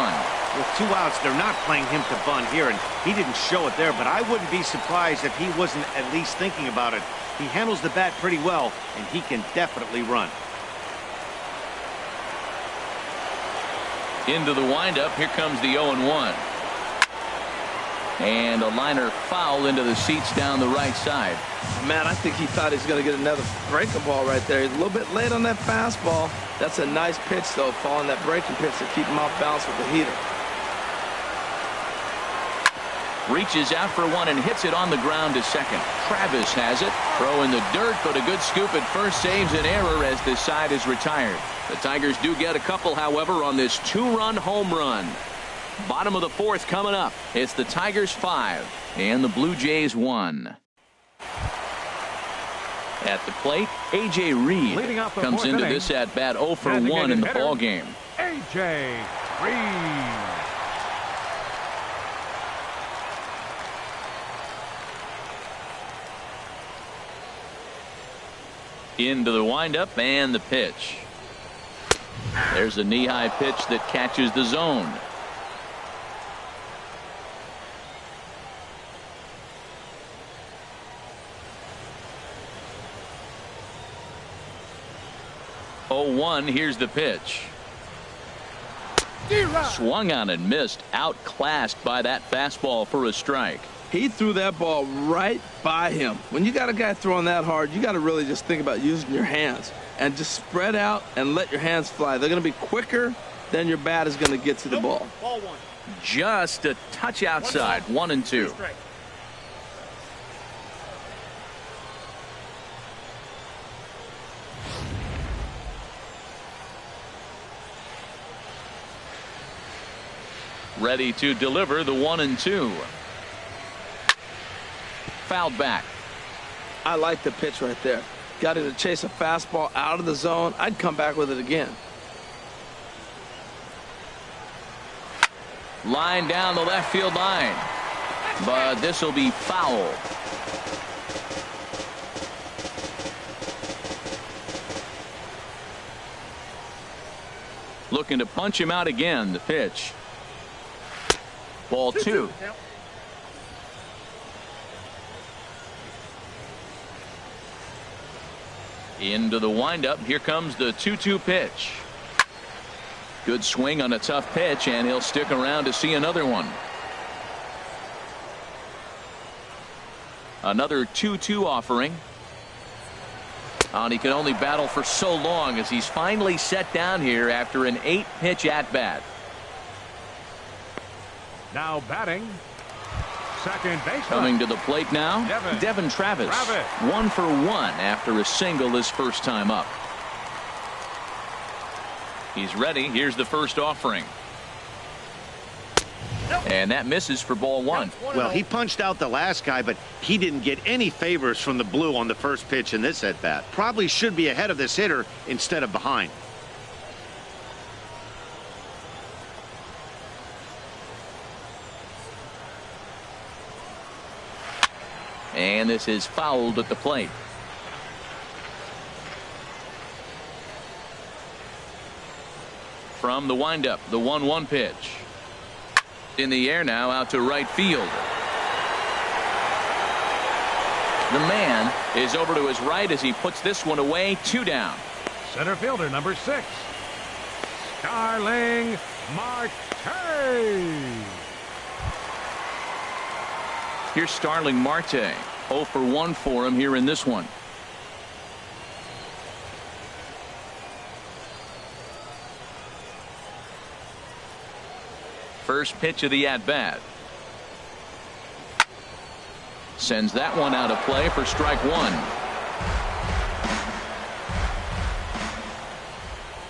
With 2 outs, they're not playing him to bunt here, and he didn't show it there, but I wouldn't be surprised if he wasn't at least thinking about it. He handles the bat pretty well, and he can definitely run. Into the windup, here comes the 0-1. And a liner foul into the seats down the right side. Man, I think he thought he was going to get another breaking ball right there. He's a little bit late on that fastball. That's a nice pitch, though, following that breaking pitch to keep him off balance with the heater. Reaches out for one and hits it on the ground to second. Travis has it. Throw in the dirt, but a good scoop at first saves an error as this side is retired. The Tigers do get a couple, however, on this 2-run home run. Bottom of the 4th coming up. It's the Tigers 5 and the Blue Jays 1. At the plate, A.J. Reed comes into this at bat 0 for 1 in the ball game. A.J. Reed. Into the windup and the pitch. There's a knee-high pitch that catches the zone. Here's the pitch. Swung on and missed. Outclassed by that fastball for a strike. He threw that ball right by him. When you got a guy throwing that hard, you got to really just think about using your hands and just spread out and let your hands fly. They're going to be quicker than your bat is going to get to the ball. Just a touch outside. 1-2. Ready to deliver the 1-2. Fouled back. I like the pitch right there. Got it to chase a fastball out of the zone. I'd come back with it again. Line down the left field line. But this will be foul. Looking to punch him out again. The pitch. Ball 2. Into the windup. Here comes the 2-2 pitch. Good swing on a tough pitch, and he'll stick around to see another one. Another 2-2 offering. And he can only battle for so long as he's finally set down here after an 8-pitch at-bat. Now batting, second baseman. Coming to the plate now, Devin Travis. 1 for 1 after a single his first time up. He's ready. Here's the first offering. And that misses for ball 1. Well, he punched out the last guy, but he didn't get any favors from the blue on the first pitch in this at-bat. Probably should be ahead of this hitter instead of behind. And this is fouled at the plate. From the windup, the 1-1 pitch. In the air now, out to right field. the man, is over to his right as he puts this one away. 2 down. Center fielder, number 6, Starling Marte. Here's Starling Marte. 0 for 1 for him here in this one. First pitch of the at-bat. Sends that one out of play for strike 1.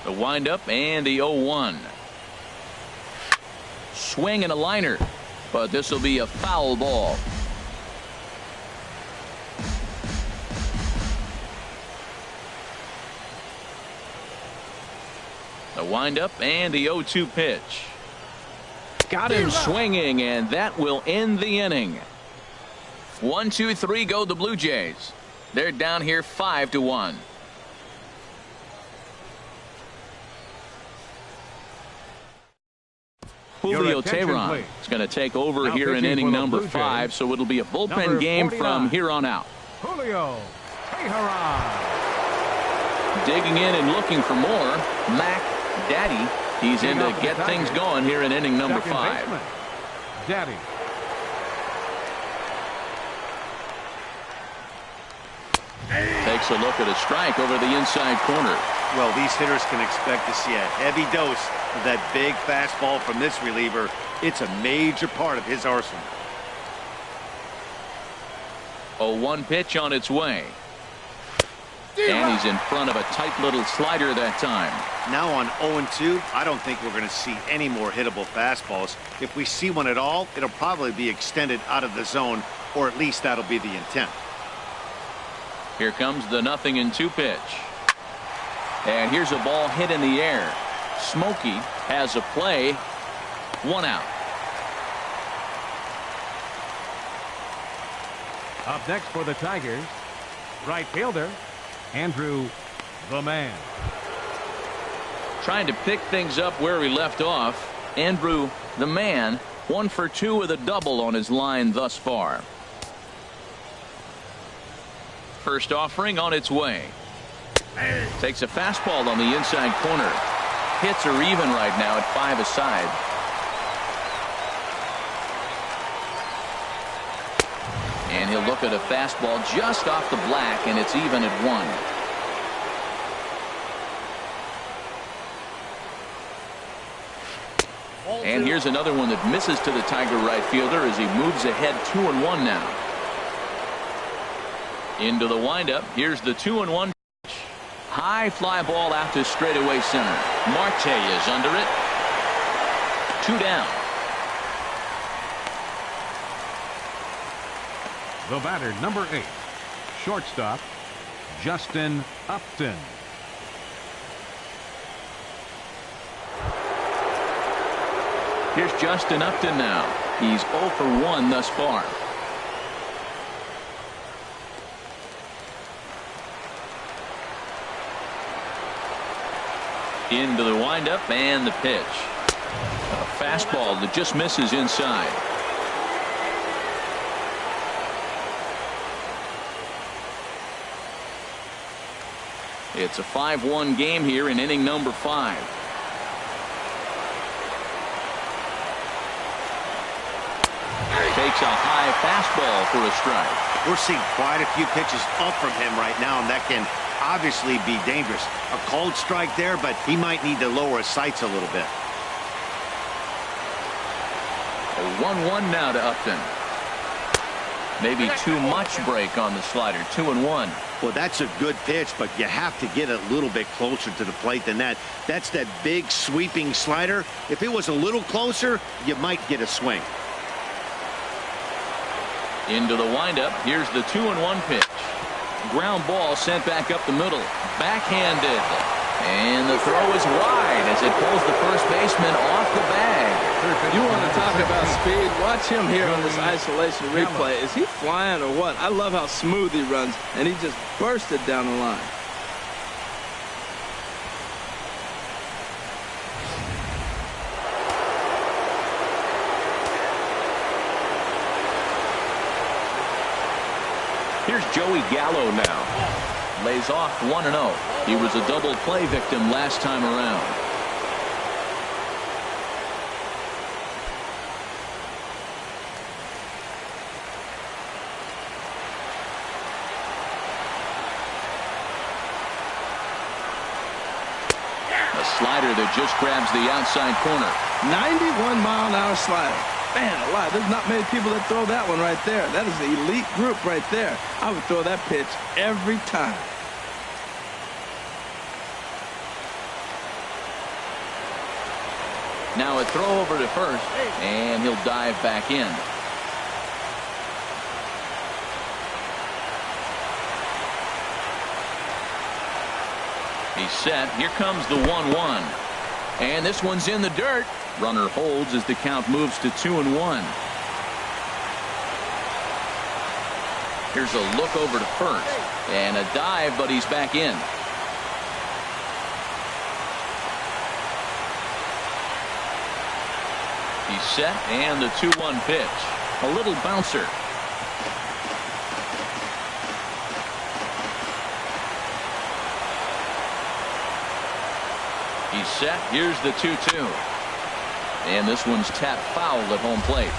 The windup and the 0-1. Swing and a liner, but this will be a foul ball. The windup and the 0-2 pitch. Got him swinging, and that will end the inning. 1, 2, 3 go the Blue Jays. They're down here 5-1. Julio Teheran is going to take over now here in inning number 5, so it'll be a bullpen game from here on out. Julio Teheran. Digging in and looking for more, Mac Daddy. He's in to get things going here in inning number 5. Daddy. Takes a look at a strike over the inside corner. Well, these hitters can expect to see a heavy dose of that big fastball from this reliever. It's a major part of his arsenal. 0-1 pitch on its way. And he's in front of a tight little slider that time. Now on 0-2, I don't think we're going to see any more hittable fastballs. If we see one at all, it'll probably be extended out of the zone, or at least that'll be the intent. Here comes the 0-2 pitch. And here's a ball hit in the air. Smokey has a play. 1 out. Up next for the Tigers, right fielder, Andrew the Man. Trying to pick things up where he left off. Andrew the Man, 1 for 2 with a double on his line thus far. First offering on its way. Takes a fastball on the inside corner. Hits are even right now at 5 aside. And he'll look at a fastball just off the black, and it's even at 1. And here's another one that misses to the Tiger right fielder as he moves ahead 2-1 now. Into the windup. Here's the 2-1 pitch. High fly ball out to straightaway center. Marte is under it. 2 down. The batter, number 8, shortstop, Justin Upton. Here's Justin Upton now. He's 0 for 1 thus far. Into the windup and the pitch. A fastball that just misses inside. It's a 5-1 game here in inning number 5. Takes a high fastball for a strike. We're seeing quite a few pitches up from him right now, and that can obviously be dangerous. A cold strike there, but he might need to lower his sights a little bit. A 1-1 now to Upton. Maybe too much break on the slider. 2-1. Well, that's a good pitch, but you have to get a little bit closer to the plate than that. That's that big sweeping slider. If it was a little closer, you might get a swing. Into the windup. Here's the 2-1 pitch. Ground ball sent back up the middle. Backhanded. And the throw is wide as it pulls the first baseman off the bag. You want to talk about speed? Watch him here on this isolation replay. Is he flying or what? I love how smooth he runs, and he just bursted down the line. Here's Here's Joey Gallo now. Lays off 1-0. He was a double play victim last time around. A slider that just grabs the outside corner. 91-mile-an-hour slider. Man alive, there's not many people that throw that one right there. That is the elite group right there. I would throw that pitch every time. Now a throw over to first, and he'll dive back in. He's set. Here comes the 1-1. And this one's in the dirt. Runner holds as the count moves to 2-1. Here's a look over to first. And a dive, but he's back in. He's set, and the 2-1 pitch. A little bouncer. He's set. Here's the 2-2. And this one's tapped foul at home plate.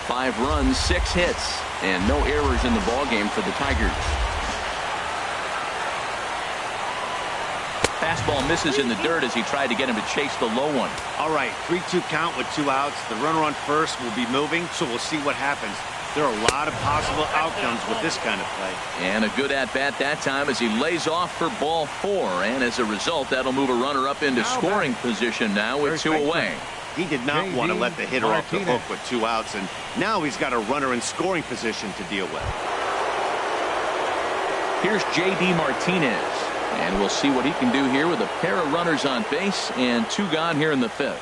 5 runs, 6 hits, and no errors in the ballgame for the Tigers. Fastball misses in the dirt as he tried to get him to chase the low one. All right, 3-2 count with 2 outs. The runner on first will be moving, so we'll see what happens. There are a lot of possible outcomes with this kind of play. And a good at-bat that time as he lays off for ball 4. And as a result, that'll move a runner up into scoring position now with 2 away. He did not want to let the hitter off the hook with 2 outs, and now he's got a runner in scoring position to deal with. Here's J.D. Martinez. And we'll see what he can do here with a pair of runners on base and 2 gone here in the 5th.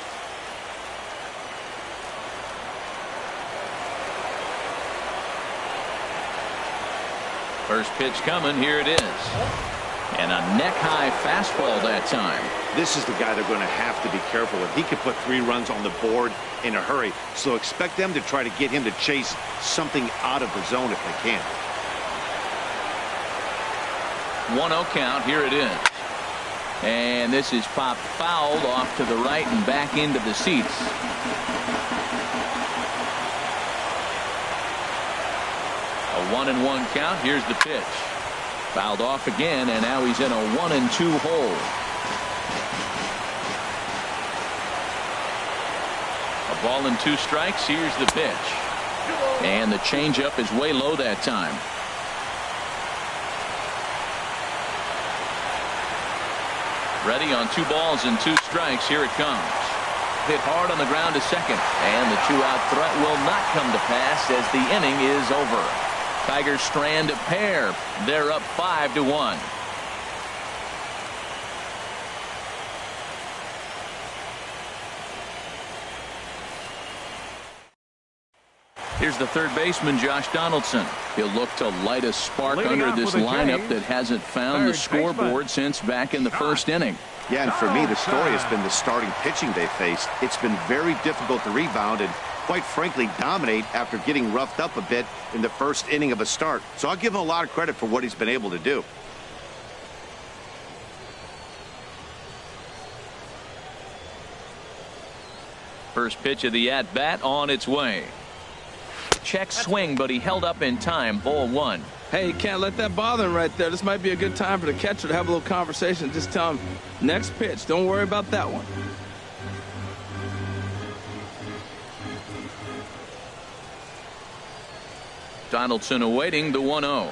First pitch coming. Here it is. And a neck-high fastball that time. This is the guy they're going to have to be careful with. He could put 3 runs on the board in a hurry, so expect them to try to get him to chase something out of the zone if they can. 1-0 count. Here it is. And this is popped fouled off to the right and back into the seats. A 1-1 count. Here's the pitch. Fouled off again, and now he's in a 1-2 hole. A ball and 2 strikes. Here's the pitch. And the changeup is way low that time. Ready on 2 balls and 2 strikes. Here it comes. Hit hard on the ground to second. And the 2-out threat will not come to pass as the inning is over. Tigers strand a pair. They're up 5-1. Here's the third baseman, Josh Donaldson. He'll look to light a spark under this lineup that hasn't found the scoreboard since back in the first inning. Yeah, and for me, the story has been the starting pitching they faced. It's been very difficult to rebound and, quite frankly, dominate after getting roughed up a bit in the first inning of a start. So I'll give him a lot of credit for what he's been able to do. First pitch of the at-bat on its way. Check swing, but he held up in time. Ball 1. Hey, you can't let that bother him right there. This might be a good time for the catcher to have a little conversation. Just tell him, next pitch. Don't worry about that one. Donaldson awaiting the 1-0.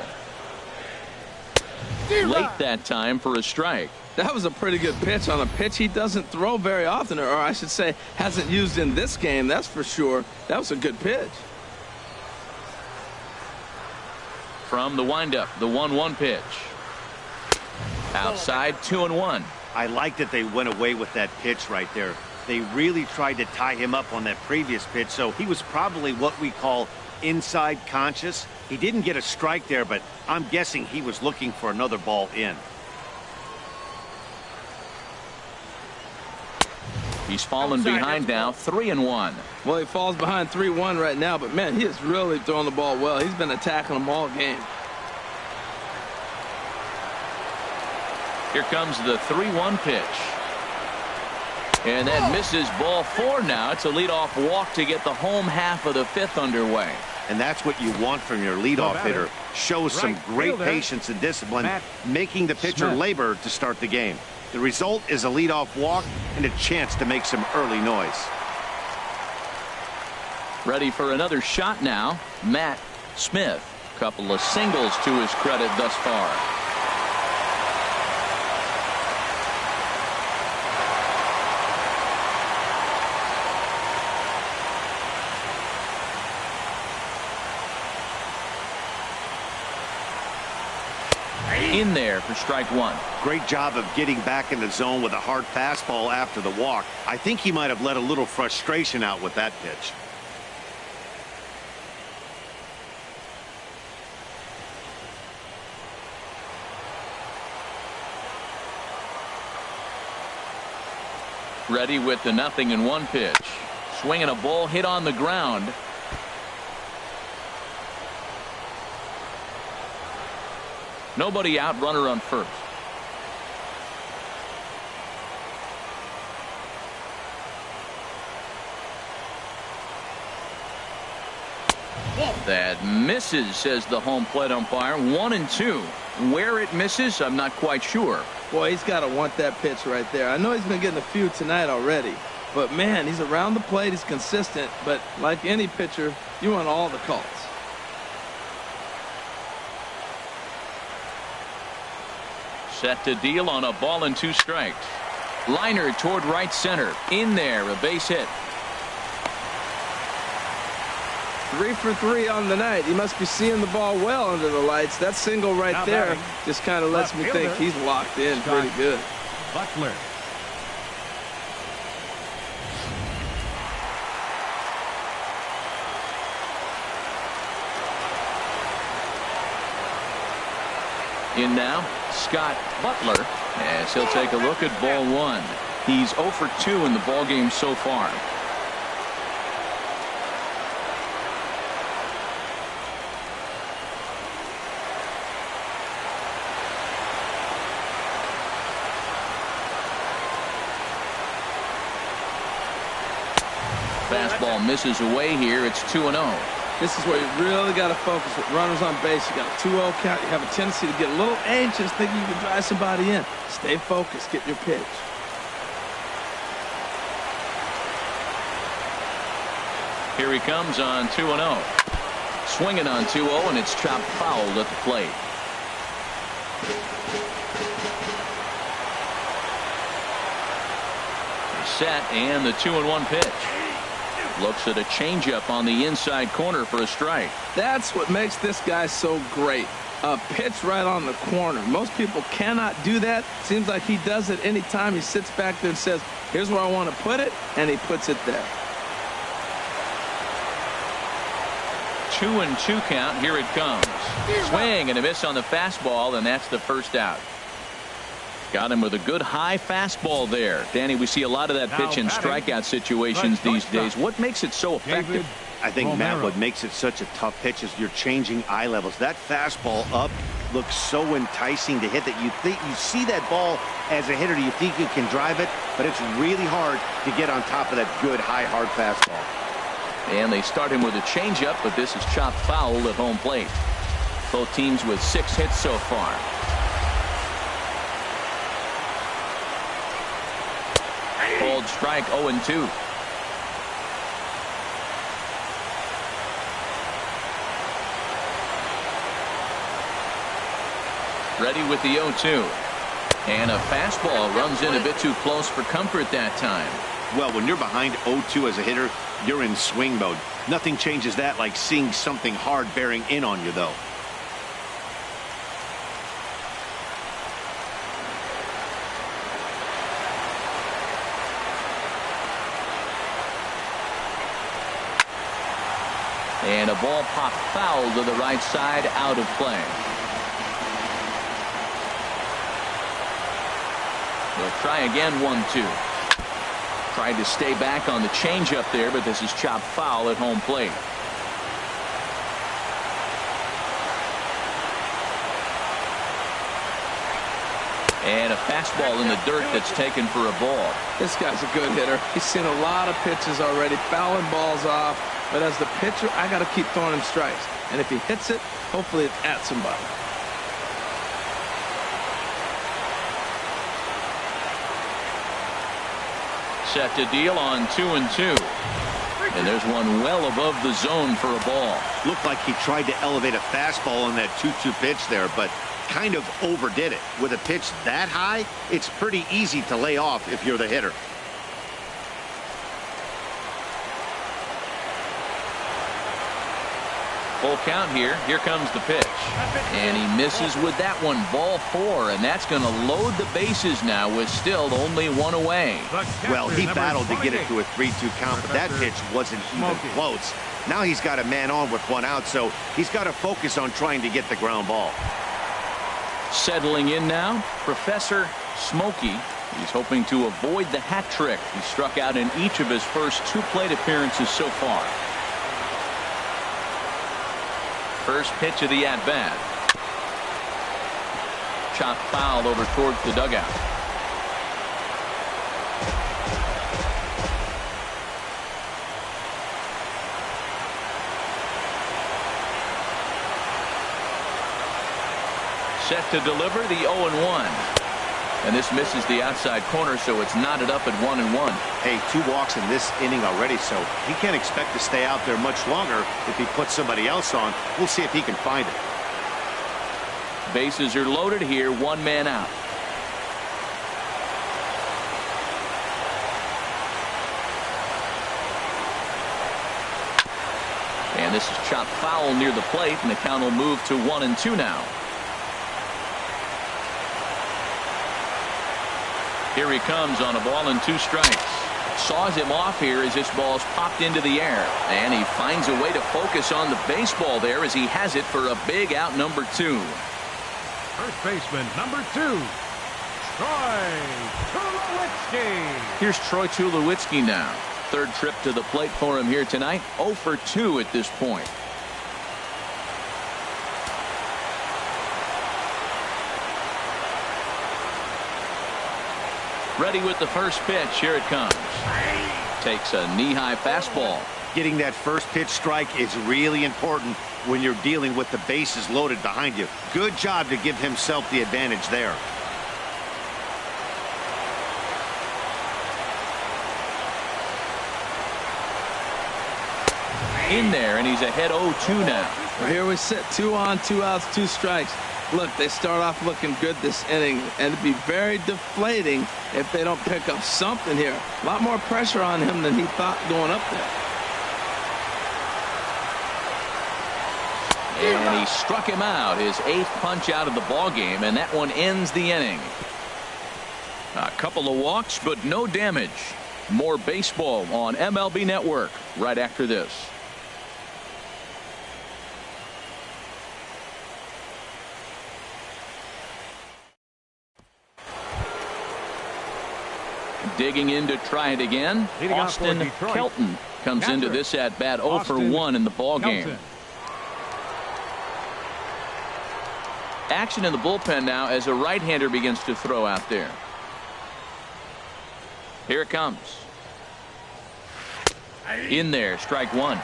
Late that time for a strike. That was a pretty good pitch on a pitch he doesn't throw very often, or I should say hasn't used in this game, that's for sure. That was a good pitch. From the windup, the 1-1 pitch. Outside, 2-1. I like that they went away with that pitch right there. They really tried to tie him up on that previous pitch, so he was probably what we call inside conscious. He didn't get a strike there, but I'm guessing he was looking for another ball in. He's fallen behind now, 3-1. Well, he falls behind 3-1 right now, but man, he is really throwing the ball well. He's been attacking them all game. Here comes the 3-1 pitch. And that misses ball 4 now. It's a leadoff walk to get the home half of the 5th underway. And that's what you want from your leadoff hitter. Shows some great patience and discipline, making the pitcher labor to start the game. The result is a leadoff walk and a chance to make some early noise. Ready for another shot now, Matt Smith. Couple of singles to his credit thus far. In there for strike 1. Great job of getting back in the zone with a hard fastball after the walk. I think he might have let a little frustration out with that pitch. Ready with the 0-1 pitch. Swinging a ball hit on the ground. Nobody out, runner on first. That misses, says the home plate umpire. 1-2. Where it misses, I'm not quite sure. Boy, he's got to want that pitch right there. I know he's been getting a few tonight already. But, man, he's around the plate. He's consistent. But like any pitcher, you want all the calls. Set to deal on a ball and 2 strikes. Liner toward right center. In there, a base hit. 3 for 3 on the night. He must be seeing the ball well under the lights. That single right there just kind of lets me think he's locked in pretty good. Butler. In now, Scott Butler, as he'll take a look at ball 1. He's 0 for 2 in the ball game so far. Fastball misses away here. It's 2-0. This is where you really got to focus with runners on base. You got a 2-0 count. You have a tendency to get a little anxious thinking you can drive somebody in. Stay focused. Get your pitch. Here he comes on 2-0. Swinging on 2-0, and it's chopped foul at the plate. Set, and the 2-1 pitch. Looks at a changeup on the inside corner for a strike. That's what makes this guy so great. A pitch right on the corner. Most people cannot do that. Seems like he does it anytime he sits back there and says, here's where I want to put it, and he puts it there. 2-2 count. Here it comes. Swing and a miss on the fastball, and that's the first out. Got him with a good high fastball there. Danny, we see a lot of that pitch in strikeout situations these days. What makes it so effective? I think, Matt, what makes it such a tough pitch is you're changing eye levels. That fastball up looks so enticing to hit that you see that ball as a hitter, you think you can drive it, but it's really hard to get on top of that good high hard fastball. And they start him with a changeup, but this is chopped foul at home plate. Both teams with 6 hits so far. Called strike. 0-2. Ready with the 0-2. And a fastball runs in a bit too close for comfort that time. Well, when you're behind 0-2 as a hitter, you're in swing mode. Nothing changes that like seeing something hard bearing in on you, though. And a ball popped foul to the right side, out of play. They'll try again. 1-2. Tried to stay back on the changeup there, but this is chopped foul at home plate. And a fastball in the dirt that's taken for a ball. This guy's a good hitter. He's seen a lot of pitches already, fouling balls off. But as the pitcher, I got to keep throwing him strikes. And if he hits it, hopefully it's at somebody. Set to deal on 2-2. And there's one well above the zone for a ball. Looked like he tried to elevate a fastball on that 2-2 pitch there, but kind of overdid it. With a pitch that high, it's pretty easy to lay off if you're the hitter. Full count here. Here comes the pitch. And he misses with that one. Ball 4. And that's going to load the bases now with still only one away. Well, he battled to get it to a 3-2 count, but that pitch wasn't even close. Now he's got a man on with one out, so he's got to focus on trying to get the ground ball. Settling in now, Professor Smokey. He's hoping to avoid the hat trick. He struck out in each of his first 2 plate appearances so far. First pitch of the at-bat. Chopped foul over towards the dugout. Set to deliver the 0-1. And this misses the outside corner, so it's knotted up at 1-1. Hey, 2 walks in this inning already, so he can't expect to stay out there much longer if he puts somebody else on. We'll see if he can find it. Bases are loaded here, 1 man out. And this is chopped foul near the plate, and the count will move to 1-2 now. Here he comes on a ball and 2 strikes. Saws him off here as this ball's popped into the air. And he finds a way to focus on the baseball there as he has it for a big out number 2. First baseman number 2, Troy Tulowitzki. Here's Troy Tulowitzki now. 3rd trip to the plate for him here tonight. 0 for 2 at this point. Ready with the first pitch. Here it comes. Takes a knee-high fastball. Getting that first pitch strike is really important when you're dealing with the bases loaded behind you. Good job to give himself the advantage there. In there, and he's ahead 0-2 now. Well, here we sit, 2 on, 2 outs, 2 strikes. Look, they start off looking good this inning, and it'd be very deflating if they don't pick up something here. A lot more pressure on him than he thought going up there. And he struck him out, his 8th punch out of the ball game, and that one ends the inning. A couple of walks, but no damage. More baseball on MLB Network right after this. Digging in to try it again. Austin Kelton comes into this at bat 0 for 1 in the ball game. Action in the bullpen now as a right-hander begins to throw out there. Here it comes. In there, strike 1.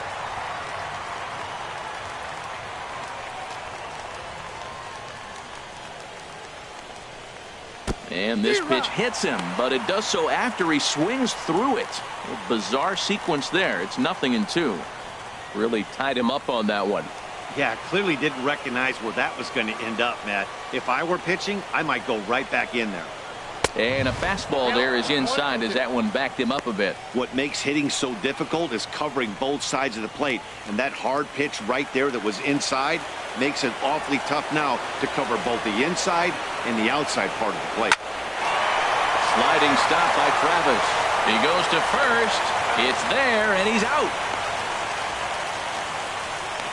And this pitch hits him, but it does so after he swings through it. A bizarre sequence there. It's 0-2. Really tied him up on that one. Yeah, clearly didn't recognize where that was going to end up, Matt. If I were pitching, I might go right back in there. And a fastball there is inside as that one backed him up a bit. What makes hitting so difficult is covering both sides of the plate. And that hard pitch right there that was inside makes it awfully tough now to cover both the inside and the outside part of the plate. Sliding stop by Travis. He goes to first. It's there, and he's out.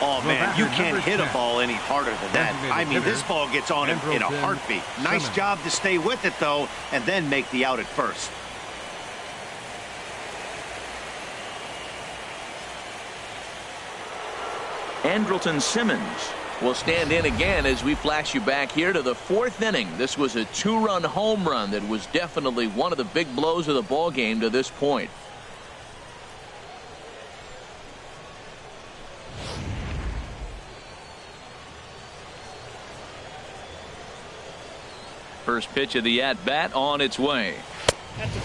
Oh, man, you can't hit a ball any harder than that. I mean, this ball gets on him in a heartbeat. Nice job to stay with it, though, and then make the out at first. Andrelton Simmons We'll stand in again as we flash you back here to the 4th inning. This was a 2-run home run that was definitely one of the big blows of the ball game to this point. First pitch of the at-bat on its way.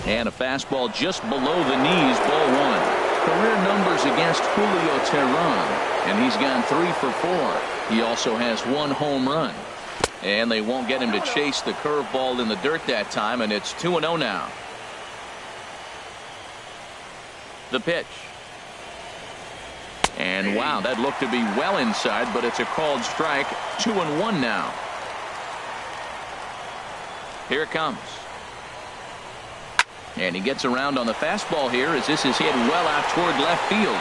And a fastball just below the knees, ball 1. Career numbers against Julio Teheran, and he's gone 3 for 4. He also has 1 home run. And they won't get him to chase the curveball in the dirt that time, and it's 2-0 now. The pitch. And wow, that looked to be well inside, but it's a called strike. 2-1 now. Here it comes. And he gets around on the fastball here as this is hit well out toward left field.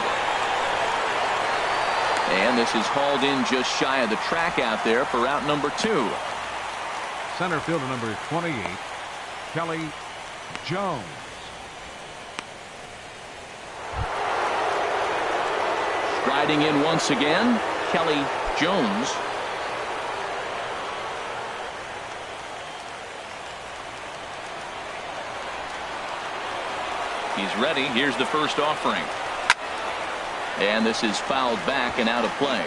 And this is hauled in just shy of the track out there for out number 2. Center fielder number 28, Kelly Jones. Striding in once again, Kelly Jones. He's ready. Here's the first offering. And this is fouled back and out of play.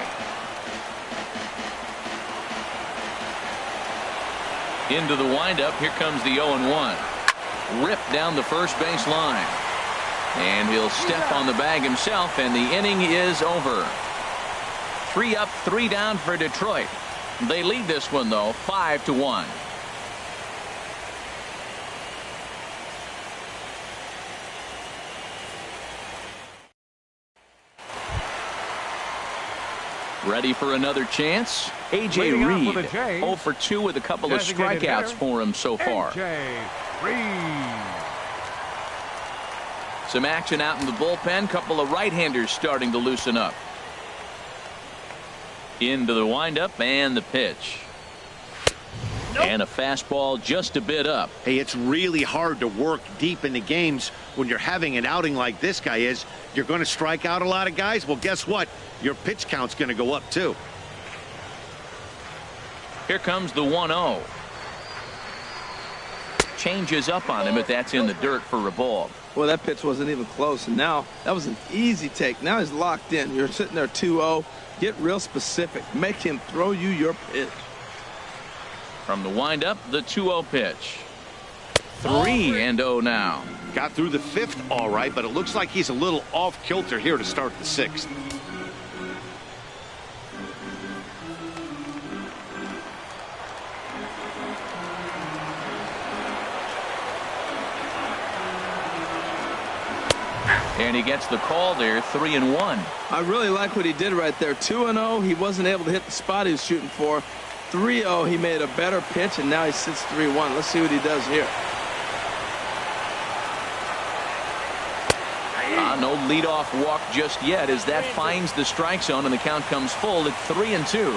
Into the windup. Here comes the 0-1. Ripped down the first base line. And he'll step on the bag himself, and the inning is over. 3 up, 3 down for Detroit. They lead this one, though, 5-1. Ready for another chance? A.J. Reed, 0 for 2 with a couple of strikeouts for him so far. A.J. Reed. Some action out in the bullpen. Couple of right-handers starting to loosen up. Into the windup and the pitch. And a fastball just a bit up. Hey, it's really hard to work deep into games when you're having an outing like this guy is. You're going to strike out a lot of guys. Well, guess what? Your pitch count's going to go up too. Here comes the 1-0. Changes up on him, but that's in the dirt for a ball. Well, that pitch wasn't even close, and now that was an easy take. Now he's locked in. You're sitting there 2-0. Get real specific. Make him throw you your pitch. From the windup, the 2-0 pitch. 3-0 now. Got through the 5th all right, but it looks like he's a little off kilter here to start the 6th. And he gets the call there, 3-1. I really like what he did right there. 2-0, he wasn't able to hit the spot he was shooting for. 3-0, he made a better pitch, and now he sits 3-1. Let's see what he does here. No leadoff walk just yet as that finds the strike zone, and the count comes full at 3-2.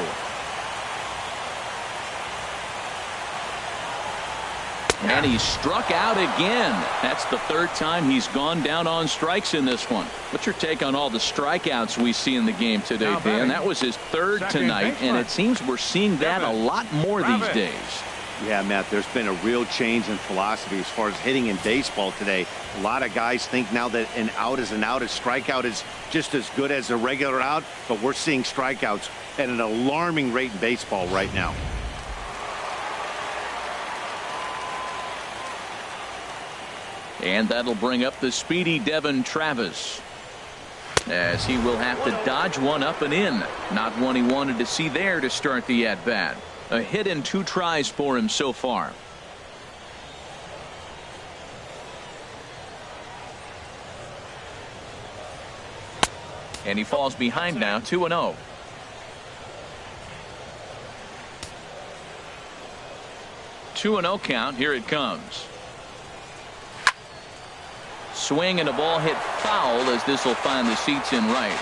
And he struck out again. That's the 3rd time he's gone down on strikes in this one. What's your take on all the strikeouts we see in the game today, Dan? That was his 3rd tonight, and it seems we're seeing that a lot more these days. Yeah, Matt, there's been a real change in philosophy as far as hitting in baseball today. A lot of guys think now that an out is an out. A strikeout is just as good as a regular out, but we're seeing strikeouts at an alarming rate in baseball right now. And that'll bring up the speedy Devin Travis, as he will have to dodge one up and in. Not one he wanted to see there to start the at-bat. A hit in 2 tries for him so far. And he falls behind now, 2-0. Two 2-0 count. Here it comes. Swing and a ball hit foul as this will find the seats in right.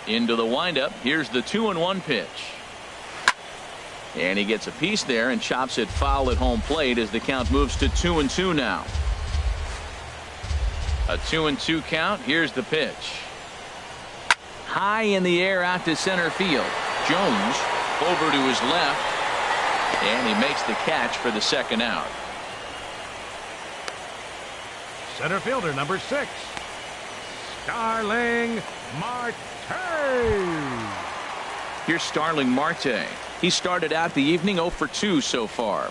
Into the windup. Here's the 2-1 pitch. And he gets a piece there and chops it foul at home plate as the count moves to 2-2 now. A 2-2 count. Here's the pitch. high in the air out to center field. Jones over to his left, and he makes the catch for the second out. Center fielder number 6, Starling Marte. Here's Starling Marte. He started out the evening 0 for 2 so far.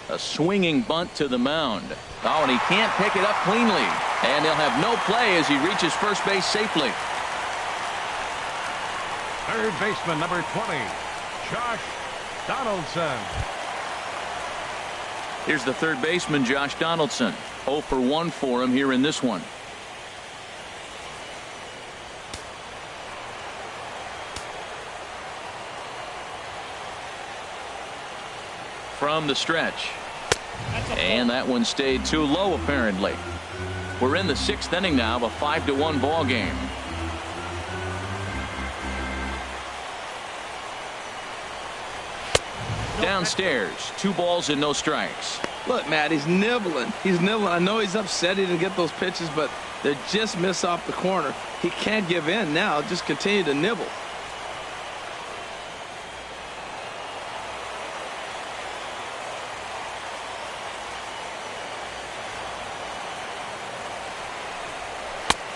A swinging bunt to the mound. Oh, and he can't pick it up cleanly. And he'll have no play as he reaches first base safely. Third baseman number 20, Josh Donaldson. Here's the third baseman, Josh Donaldson. 0 for 1 for him here in this one. From the stretch. And that one stayed too low, apparently. We're in the 6th inning now of a 5-1 ball game. Downstairs, 2 balls and no strikes. Look, Matt, he's nibbling. I know he's upset he didn't get those pitches, but they just miss off the corner. He can't give in now. Just continue to nibble.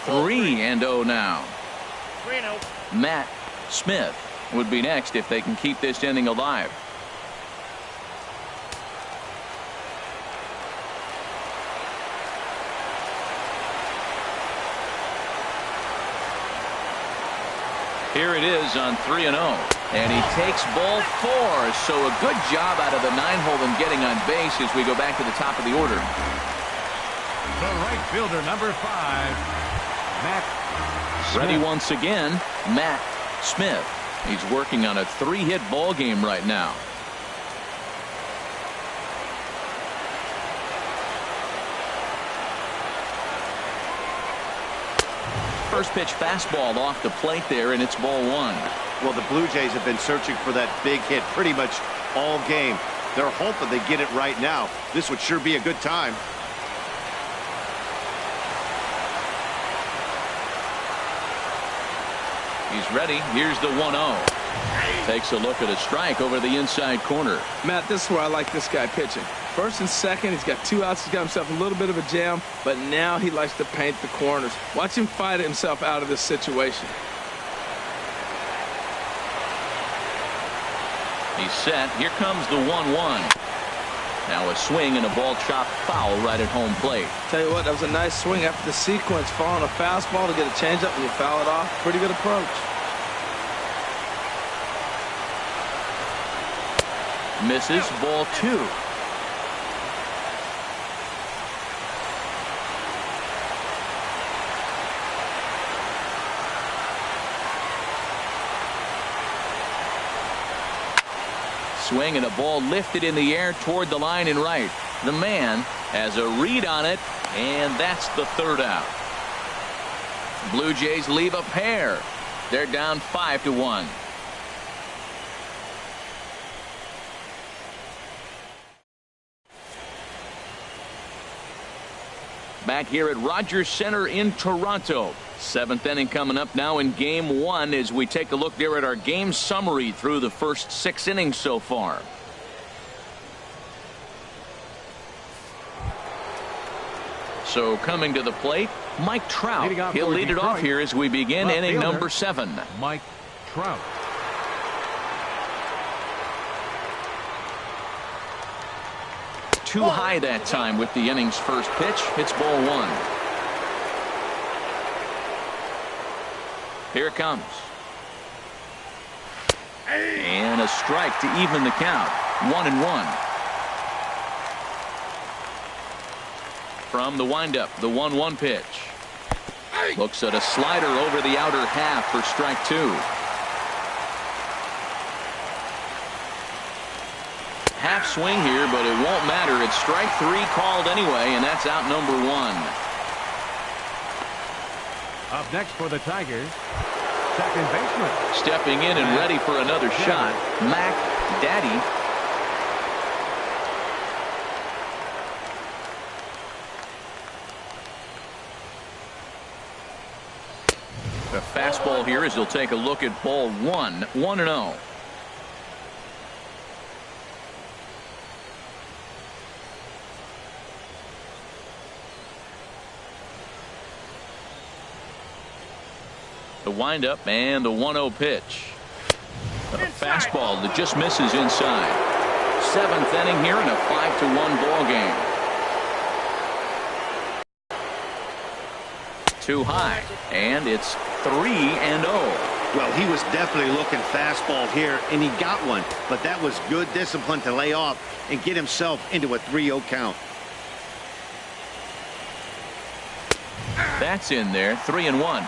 Three and 0 now. 3-0. Matt Smith would be next if they can keep this inning alive. Here it is on 3-0. And he takes ball 4. So a good job out of the 9-hole in getting on base as we go back to the top of the order. The right fielder number 5, Matt Smith. Ready once again, Matt Smith. He's working on a 3-hit ball game right now. First pitch fastball off the plate there, and it's ball 1. Well, the Blue Jays have been searching for that big hit pretty much all game. They're hoping they get it right now. This would sure be a good time. He's ready. Here's the 1-0. Takes a look at a strike over the inside corner. Matt, this is where I like this guy pitching. First and second, he's got 2 outs. He's got himself a little bit of a jam, but now he likes to paint the corners. Watch him fight himself out of this situation. He's set. Here comes the 1-1. Now a swing and a ball chopped foul right at home plate. Tell you what, that was a nice swing after the sequence. Following a fastball to get a changeup and you foul it off. Pretty good approach. Misses, ball 2. Swing and a ball lifted in the air toward the line and right. The man has a read on it, and that's the 3rd out. Blue Jays leave a pair. They're down 5-1. Back here at Rogers Center in Toronto. 7th inning coming up now in game 1 as we take a look there at our game summary through the first 6 innings so far. So coming to the plate, Mike Trout. He'll lead it off here as we begin inning number 7. Mike Trout. Too high that time with the inning's first pitch. It's ball 1. Here it comes. And a strike to even the count. 1-1. From the windup, the 1-1 pitch. Looks at a slider over the outer half for strike 2. Half swing here, but it won't matter. It's strike 3 called anyway, and that's out number 1. Up next for the Tigers, second baseman. Stepping in and ready for another shot, Mac Daddy. The fastball here as he'll take a look at ball one. 1-0. The windup and the 1-0 pitch. A fastball that just misses inside. 7th inning here in a 5-1 ball game. Too high, and it's 3-0. Well, he was definitely looking fastball here, and he got one. But that was good discipline to lay off and get himself into a 3-0 count. That's in there. 3-1.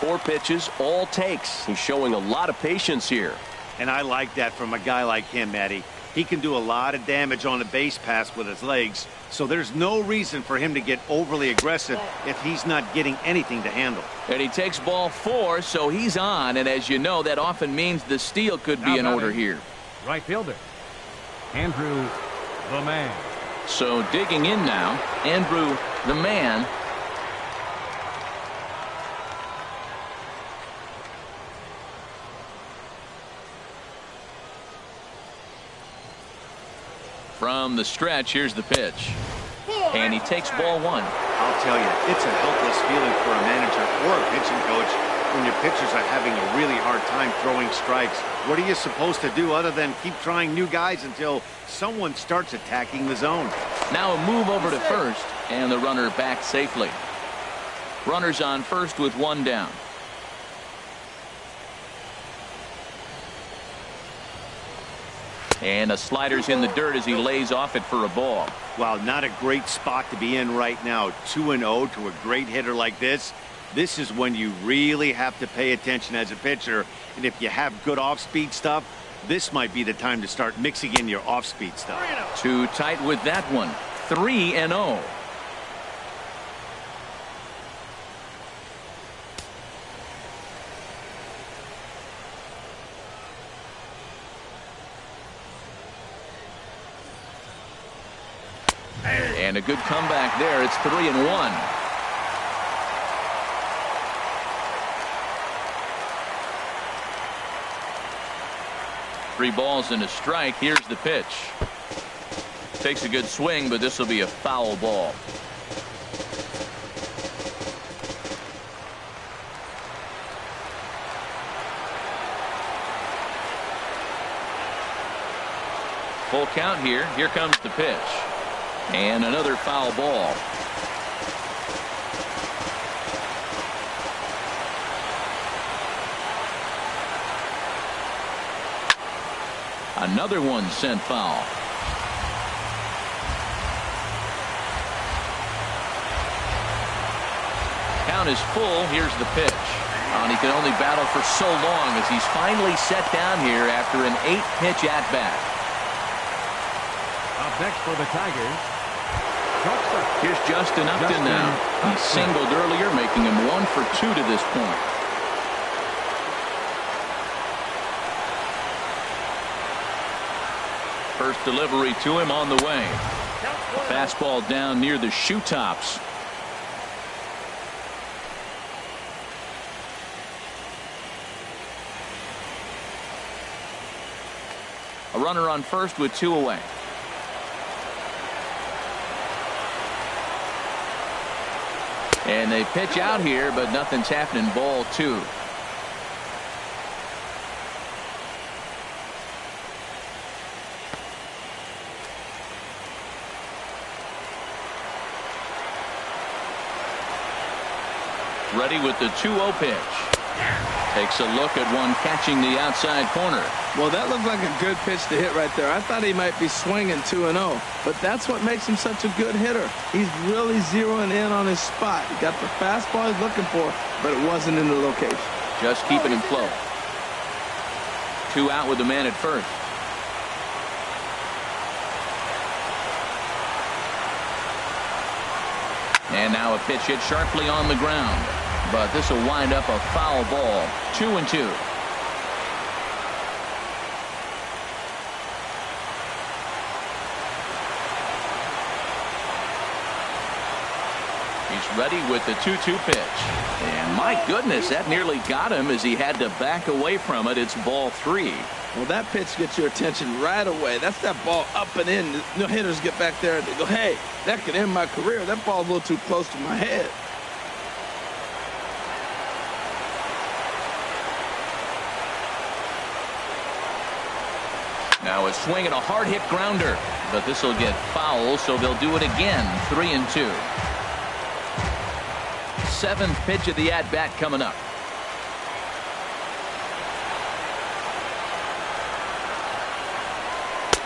4 pitches, all takes. He's showing a lot of patience here. And I like that from a guy like him, Matty. He can do a lot of damage on a base pass with his legs, so there's no reason for him to get overly aggressive if he's not getting anything to handle. And he takes ball 4, so he's on, and as you know, that often means the steal could be in order here. Right fielder, Andrew, the man. So digging in now, Andrew, the man. From the stretch, here's the pitch. And he takes ball 1. I'll tell you, it's a helpless feeling for a manager or a pitching coach when your pitchers are having a really hard time throwing strikes. What are you supposed to do other than keep trying new guys until someone starts attacking the zone? Now a move over to first, and the runner back safely. Runners on first with 1 down. And a slider's in the dirt as he lays off it for a ball. Wow, not a great spot to be in right now. 2-0 to a great hitter like this. This is when you really have to pay attention as a pitcher. And if you have good off-speed stuff, this might be the time to start mixing in your off-speed stuff. Too tight with that one. 3-0. And a good comeback there. It's 3-1. Three balls and a strike. Here's the pitch. Takes a good swing, but this will be a foul ball. Full count here. Here comes the pitch. And another foul ball. Another one sent foul. Count is full. Here's the pitch. And he can only battle for so long as he's finally set down here after an 8-pitch at-bat. Up next for the Tigers, here's Justin Upton now. He singled earlier, making him 1 for 2 to this point. First delivery to him on the way. A fastball down near the shoe tops. A runner on first with 2 away. And they pitch out here, but nothing's happening. Ball 2. Ready with the 2-0 pitch. Takes a look at one catching the outside corner. Well, that looked like a good pitch to hit right there. I thought he might be swinging 2-0, but that's what makes him such a good hitter. He's really zeroing in on his spot. He got the fastball he's looking for, but it wasn't in the location. Just keeping him close. 2 out with the man at first. And now a pitch hit sharply on the ground. But this will wind up a foul ball. 2-2. He's ready with the 2-2 pitch. And my goodness, that nearly got him as he had to back away from it. It's ball 3. Well, that pitch gets your attention right away. That's that ball up and in. The hitters get back there and they go, hey, that could end my career. That ball's a little too close to my head. Now a swing and a hard hit grounder, but this will get foul, so they'll do it again. 3-2. 7th pitch of the at bat coming up.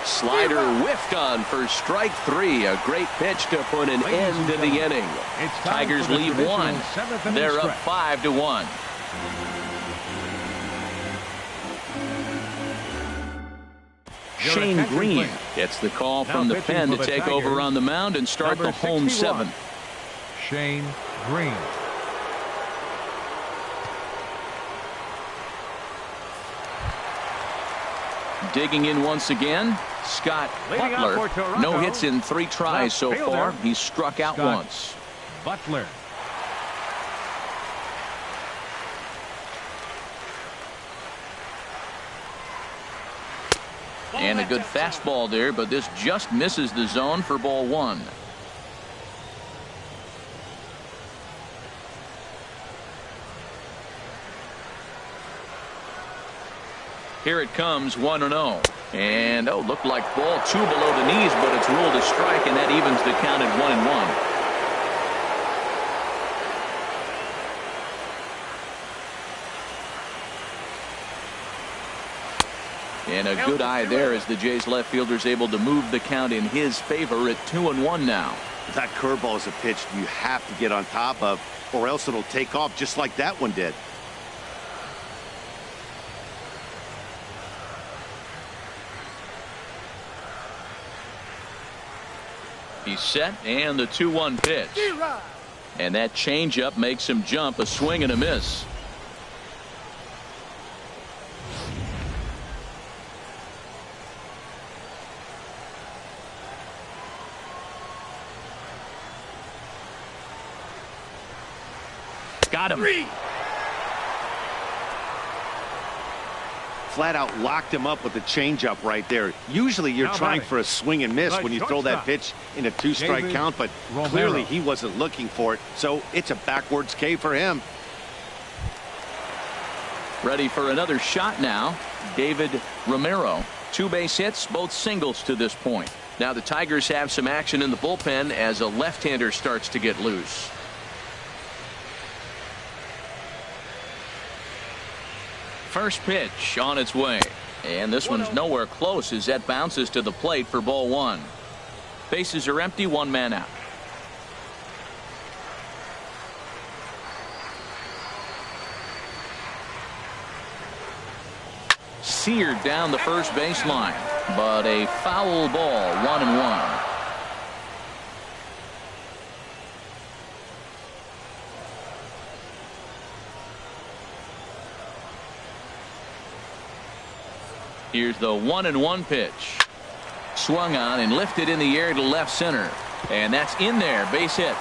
Slider whiffed on for strike 3. A great pitch to put an end to the inning. Tigers lead 1. They're up 5-1. Shane Green gets the call from the pen to take over on the mound and start the home 7th. Shane Green. Digging in once again, Scott Butler. No hits in 3 tries so far. He's struck out once. Butler. And a good fastball there, but this just misses the zone for ball 1. Here it comes, 1-0. And looked like ball 2 below the knees, but it's ruled a strike, and that evens the count at 1-1. And a good eye there as the Jays left fielder is able to move the count in his favor at 2-1 now. That curveball is a pitch you have to get on top of, or else it'll take off just like that one did. He's set, and the 2-1 pitch. And that changeup makes him jump. A swing and a miss. Got him. Flat out locked him up with the changeup right there. Usually you're trying for a swing and miss when you throw that pitch in a 2-strike count, but clearly he wasn't looking for it, so it's a backwards K for him. Ready for another shot now. David Romero. 2 base hits, both singles to this point. Now the Tigers have some action in the bullpen as a left-hander starts to get loose. First pitch on its way, and this one's nowhere close as that bounces to the plate for ball 1. Bases are empty, 1 man out. Seared down the first baseline, but a foul ball. 1-1. Here's the 1-1 pitch. Swung on and lifted in the air to left center. And that's in there. Base hit.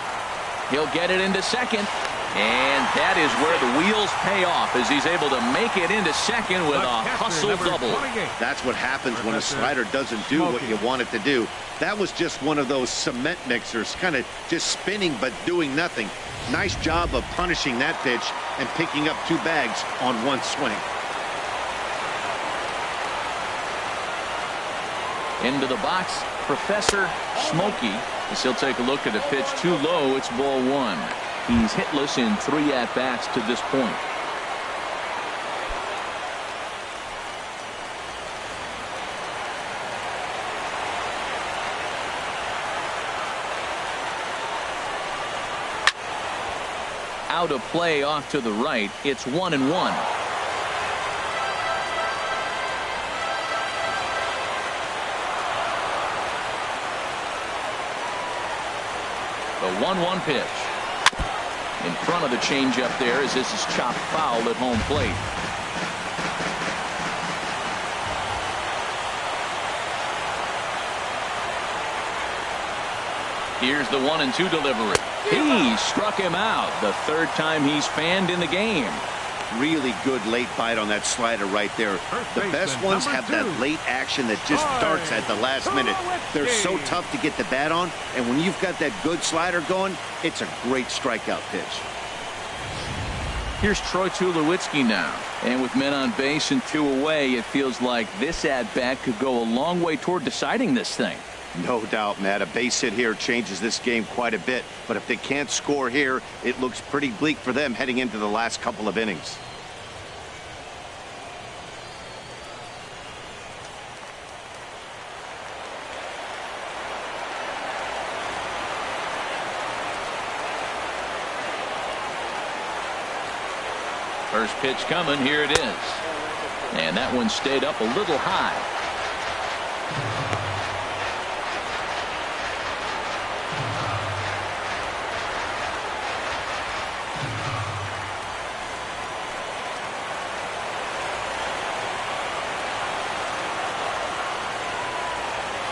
He'll get it into second. And that is where the wheels pay off as he's able to make it into second with a hustle double. That's what happens when a slider doesn't do what you want it to do. That was just one of those cement mixers, kind of just spinning but doing nothing. Nice job of punishing that pitch and picking up 2 bags on 1 swing. Into the box, Professor Smokey, as he'll take a look at a pitch too low. It's ball 1. He's hitless in 3 at-bats to this point. Out of play off to the right. It's 1-1. The 1-1 pitch. In front of the changeup there as this is chopped foul at home plate. Here's the 1-2 delivery. He struck him out. The third time he's fanned in the game. Really good late bite on that slider right there. The best ones have that late action that just darts at the last minute. They're so tough to get the bat on, and when you've got that good slider going, it's a great strikeout pitch. Here's Troy Tulowitzki now. And with men on base and 2 away, it feels like this at-bat could go a long way toward deciding this thing. No doubt, Matt. A base hit here changes this game quite a bit. But if they can't score here, it looks pretty bleak for them heading into the last couple of innings. First pitch coming. Here it is. And that one stayed up a little high.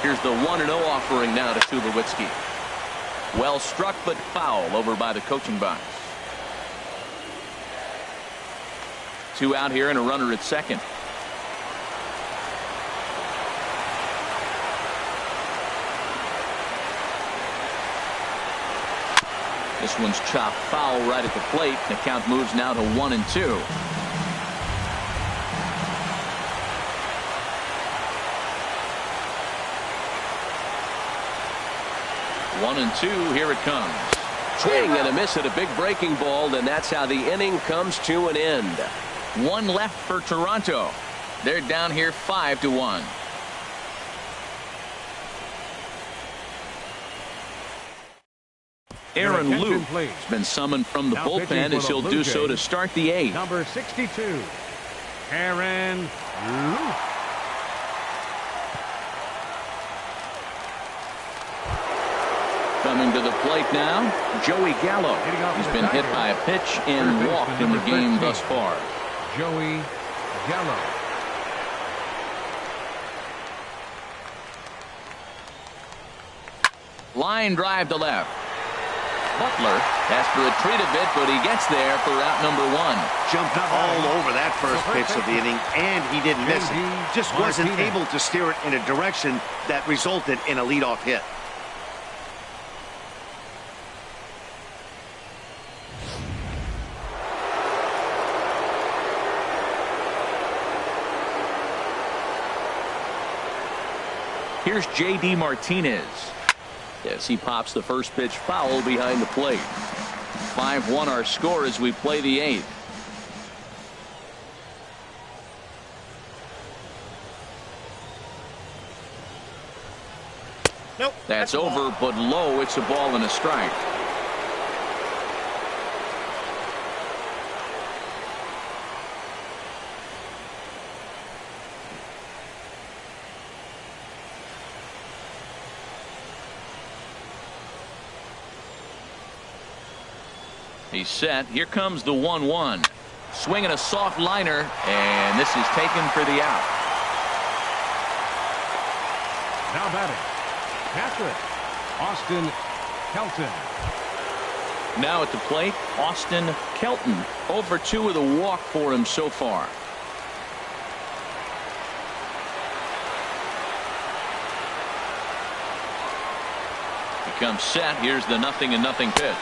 Here's the 1-0 offering now to Tulowitzki. Well struck, but foul over by the coaching box. 2 out here and a runner at second. This one's chopped foul right at the plate. The count moves now to 1-2. 1-2. Here it comes. Swing and a miss at a big breaking ball, and that's how the inning comes to an end. 1 left for Toronto. They're down here 5-1. Aaron Luke has been summoned from the bullpen as he'll do so to start the 8th. Number 62, Aaron Luke. Coming to the plate now, Joey Gallo. He's been hit by a pitch and walked in the game thus far. Joey Gallo. Line drive to left. Butler has to retreat a bit, but he gets there for out number 1. Jumped all over that first pitch of the inning, and he didn't miss it. Just wasn't able to steer it in a direction that resulted in a leadoff hit. Here's J.D. Martinez. Yes, he pops the first pitch foul behind the plate. 5-1 our score as we play the 8th. Nope. That's over, but low. It's a ball and a strike. He's set. Here comes the 1-1. Swinging a soft liner, and this is taken for the out. Now batting, catcher, Austin Kelton. Now at the plate, Austin Kelton. 0-for-2 with a walk for him so far. He comes set. Here's the 0-0 pitch.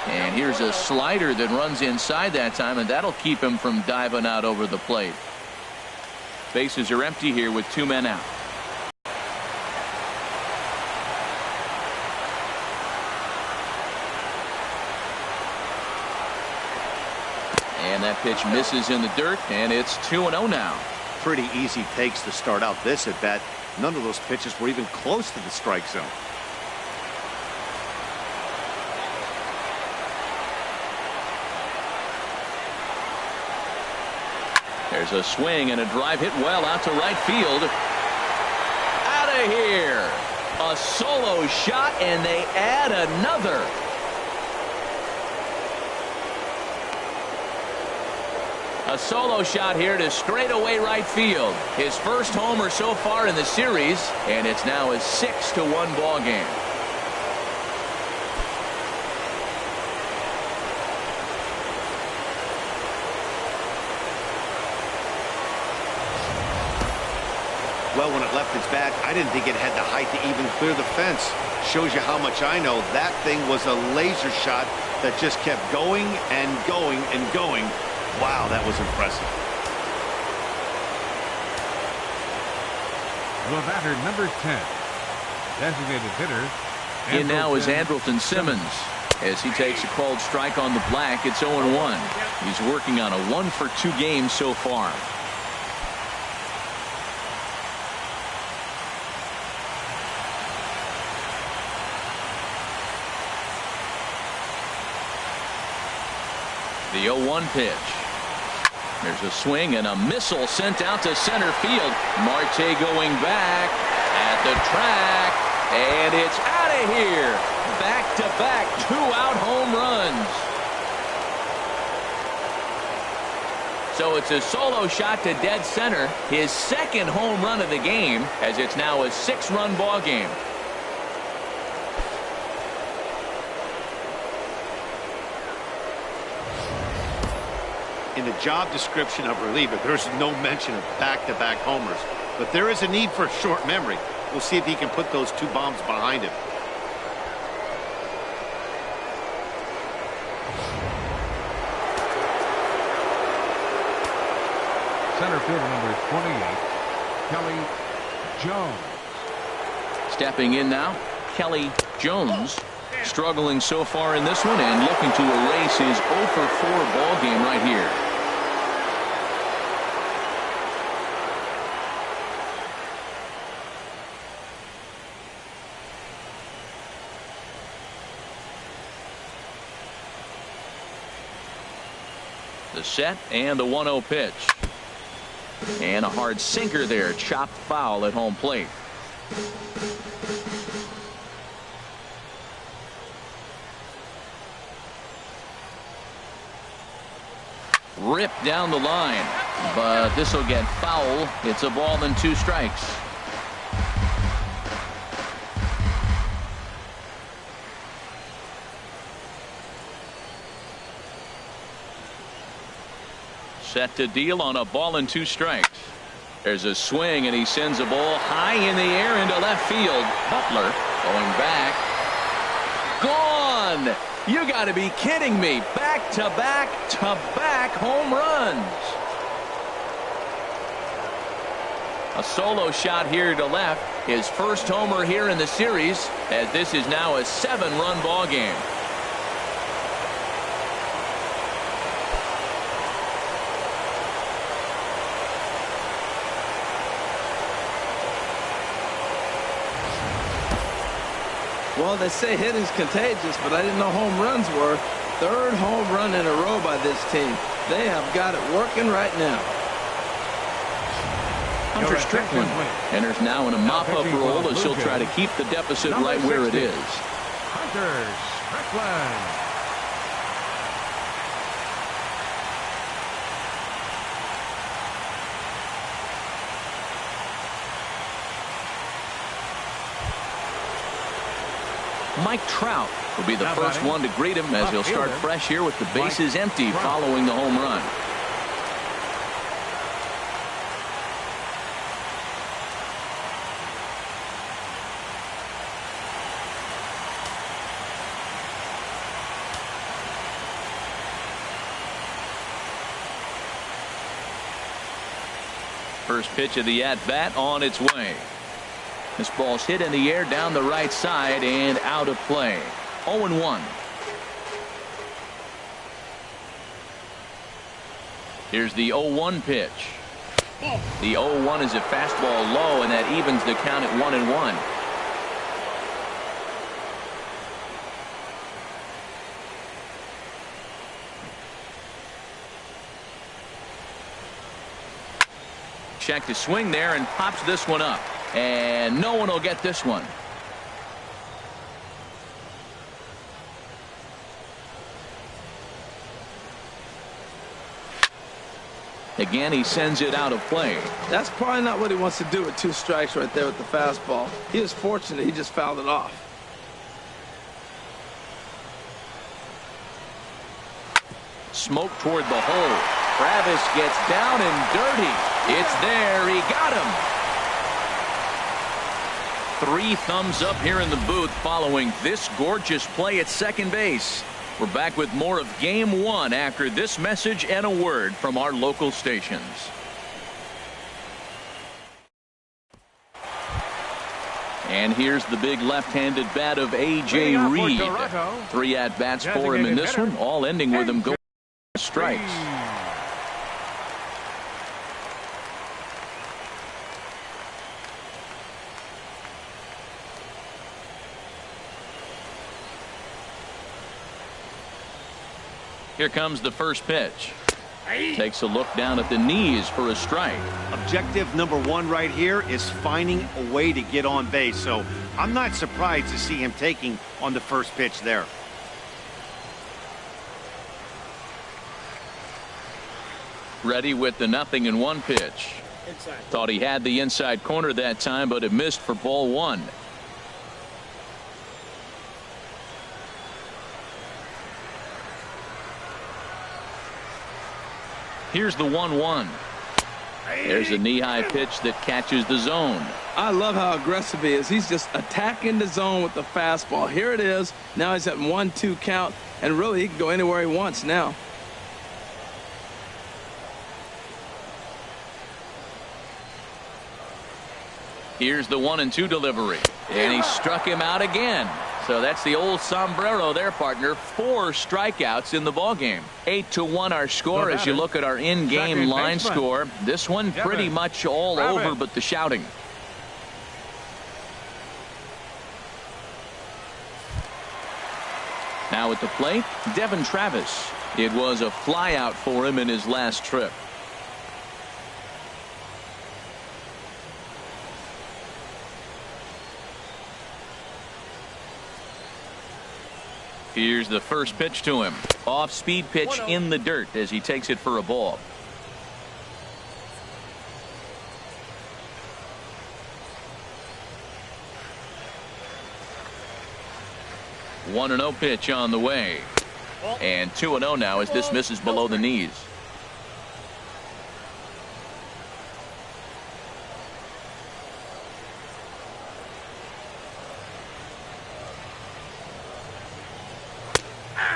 And here's a slider that runs inside that time, and that'll keep him from diving out over the plate. Bases are empty here with 2 men out. And that pitch misses in the dirt, and it's 2-0 now. Pretty easy takes to start out this at bat. None of those pitches were even close to the strike zone. There's a swing and a drive hit well out to right field. Out of here. A solo shot, and they add another. A solo shot here to straightaway right field. His first homer so far in the series, and it's now a 6-1 ball game. Well, when it left its bat, I didn't think it had the height to even clear the fence. Shows you how much I know. That thing was a laser shot that just kept going and going and going. Wow, that was impressive. The batter, number 10. Designated hitter. In now is Andrelton Simmons. As he takes a called strike on the black, it's 0-1. He's working on a 1-for-2 game so far. The 0-1 pitch. There's a swing and a missile sent out to center field. Marte going back at the track, and it's out of here. Back-to-back 2-out home runs. So it's a solo shot to dead center, his second home run of the game, as it's now a 6-run ball game. In the job description of reliever, there's no mention of back-to-back homers. But there is a need for short memory. We'll see if he can put those 2 bombs behind him. Center fielder number 28, Kelly Jones. Stepping in now, Kelly Jones. Struggling so far in this one and looking to erase his 0-for-4 ball game right here. The set and the 1-0 pitch. And a hard sinker there, chopped foul at home plate. Ripped down the line, but this will get foul. It's a ball and 2 strikes. Set to deal on a ball and 2 strikes. There's a swing, and he sends a ball high in the air into left field. Butler going back. Gone! You got to be kidding me. Back-to-back home runs. A solo shot here to left. His first homer here in the series, as this is now a 7-run ball game. Well, they say hitting's contagious, but I didn't know home runs were. 3rd home run in a row by this team. They have got it working right now. Hunter Strickland enters now in a mop-up role as he'll try to keep the deficit right where it is. Hunter Strickland. Mike Trout will be the first one to greet him as he'll start fresh here with the bases empty following the home run. First pitch of the at-bat on its way. This ball's hit in the air down the right side and out of play. 0-1. Here's the 0-1 pitch. The 0-1 is a fastball low, and that evens the count at 1-1. Check to swing there and pops this one up. And no one will get this one. Again, he sends it out of play. That's probably not what he wants to do with 2 strikes right there with the fastball. He was fortunate he just fouled it off. Smoke toward the hole. Travis gets down and dirty. It's there. He got him. 3 thumbs up here in the booth following this gorgeous play at second base. We're back with more of Game 1 after this message and a word from our local stations. And here's the big left-handed bat of A.J. Reed. 3 at-bats for him in this one, all ending with him going strikes. Here comes the first pitch. Takes a look down at the knees for a strike. Objective number 1 right here is finding a way to get on base. So I'm not surprised to see him taking on the first pitch there. Ready with the 0-1 pitch. Thought he had the inside corner that time, but it missed for ball 1. Here's the 1-1. There's a knee-high pitch that catches the zone. I love how aggressive he is. He's just attacking the zone with the fastball. Here it is. Now he's at 1-2 count, and really he can go anywhere he wants now. Here's the 1-2 delivery, and he struck him out again. So that's the old sombrero there, partner. 4 strikeouts in the ballgame. 8-1 our score as you look at our in-game line score. This one pretty much all over but the shouting. Now at the plate, Devin Travis. It was a flyout for him in his last trip. Here's the first pitch to him. Off-speed pitch in the dirt as he takes it for a ball. One 1-0 pitch on the way. And 2-0 now as this misses below the knees.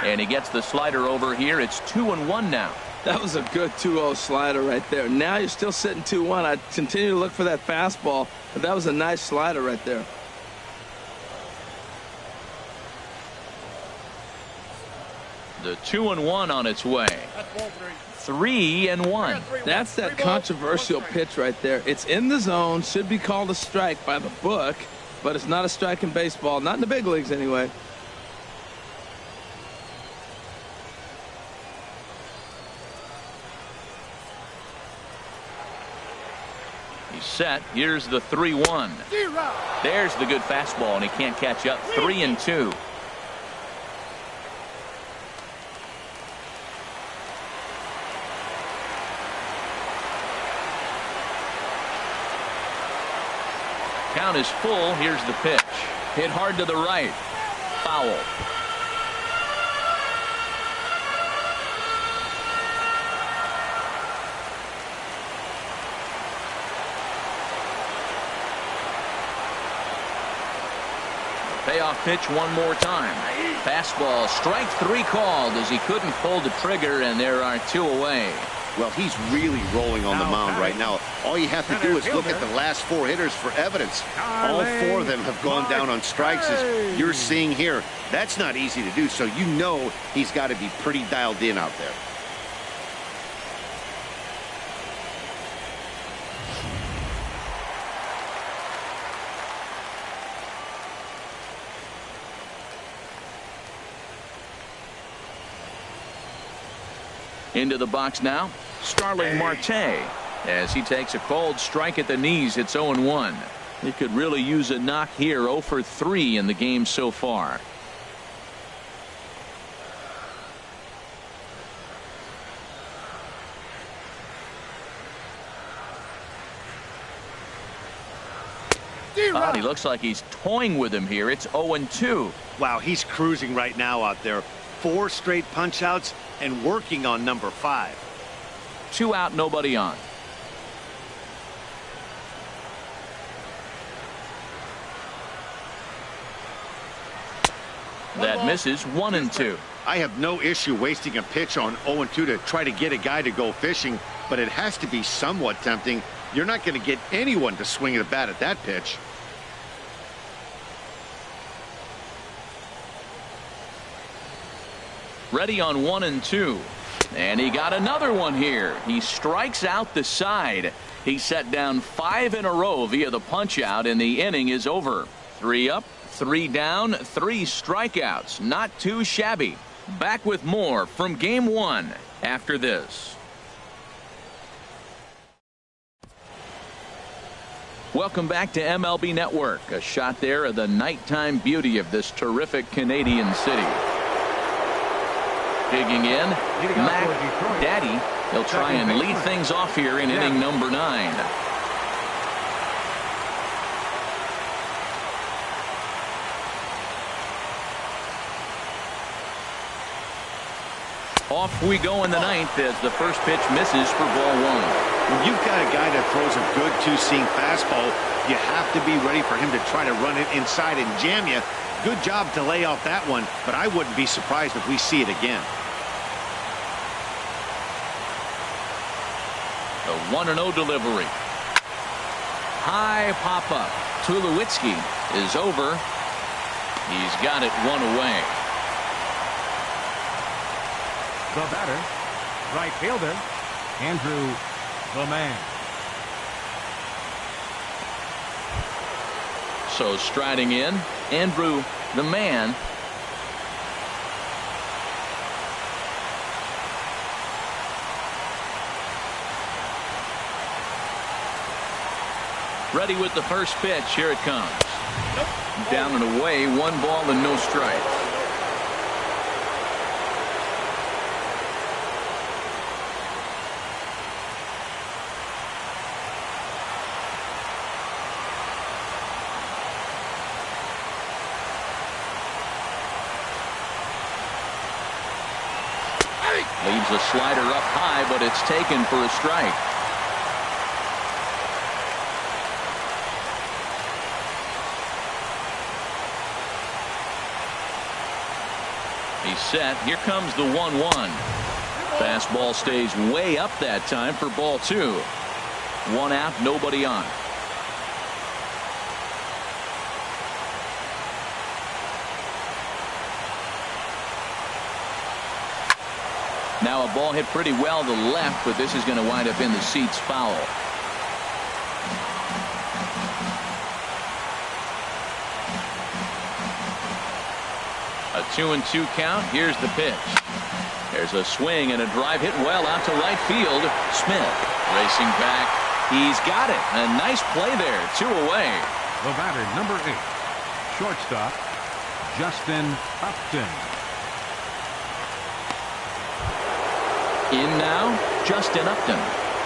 And he gets the slider over here. It's 2-1 now. That was a good 2-0 slider right there. Now you're still sitting 2-1. I continue to look for that fastball, but that was a nice slider right there. The 2-1 on its way. 3-1. That's that controversial pitch right there. It's in the zone, should be called a strike by the book, but it's not a strike in baseball, not in the big leagues anyway. He's set. Here's the 3-1. There's the good fastball, and he can't catch up. 3-2. Count is full. Here's the pitch. Hit hard to the right. Foul. Payoff pitch one more time. Fastball, strike 3 called as he couldn't pull the trigger, and there are 2 away. Well, he's really rolling on the mound right now. All you have to do is look at the last 4 hitters for evidence. All 4 of them have gone down on strikes, as you're seeing here. That's not easy to do, so you know he's got to be pretty dialed in out there. Into the box now, Starling Marte, as he takes a cold strike at the knees. It's 0-1. He could really use a knock here. 0 for 3 in the game so far. He looks like he's toying with him here. It's 0-2. Wow, he's cruising right now out there. 4 straight punch outs and working on number 5. 2 out, nobody on. That misses 1-2. I have no issue wasting a pitch on 0-2 to try to get a guy to go fishing, but it has to be somewhat tempting. You're not going to get anyone to swing the bat at that pitch. Ready on 1-2. And he got another one here. He strikes out the side. He set down 5 in a row via the punch out, and the inning is over. 3 up, 3 down, 3 strikeouts. Not too shabby. Back with more from Game 1 after this. Welcome back to MLB Network. A shot there of the nighttime beauty of this terrific Canadian city. Digging in, Mac Daddy. He'll try and lead things off here in inning number 9. Off we go in the 9th as the first pitch misses for ball 1. When you've got a guy that throws a good two-seam fastball, you have to be ready for him to try to run it inside and jam you. Good job to lay off that one, but I wouldn't be surprised if we see it again. The 1-0 delivery. High pop-up. Tulowitzki is over. He's got it 1 away. The batter, right fielder, Andrew the Man. So striding in, Andrew the Man. Ready with the first pitch. Here it comes. Down and away, 1 ball and no strikes. Leaves a slider up high, but it's taken for a strike. He's set. Here comes the 1-1. Fastball stays way up that time for ball 2. 1 out, nobody on. Now a ball hit pretty well to the left, but this is going to wind up in the seats foul. A 2-2 count. Here's the pitch. There's a swing and a drive hit well out to right field. Smith racing back. He's got it. A nice play there. 2 away. The batter, number 8, shortstop, Justin Upton. In now, Justin Upton.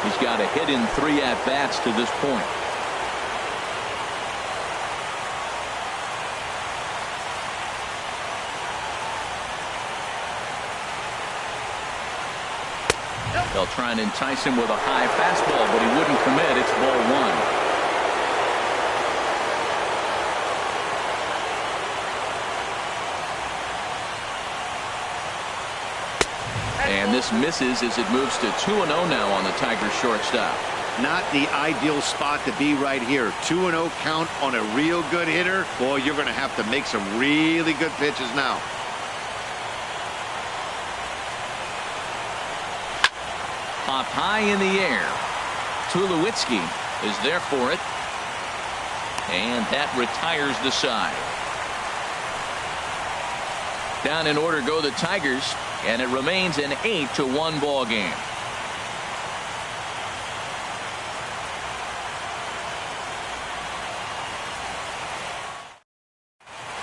He's got a hit in 3 at-bats to this point. They'll try and entice him with a high fastball, but he wouldn't commit. It's ball 1. And this misses as it moves to 2-0 now on the Tigers shortstop. Not the ideal spot to be right here. 2-0 count on a real good hitter. Boy, you're going to have to make some really good pitches now. Pop high in the air. Tulowitzki is there for it. And that retires the side. Down in order go the Tigers, and it remains an 8-1 ball game.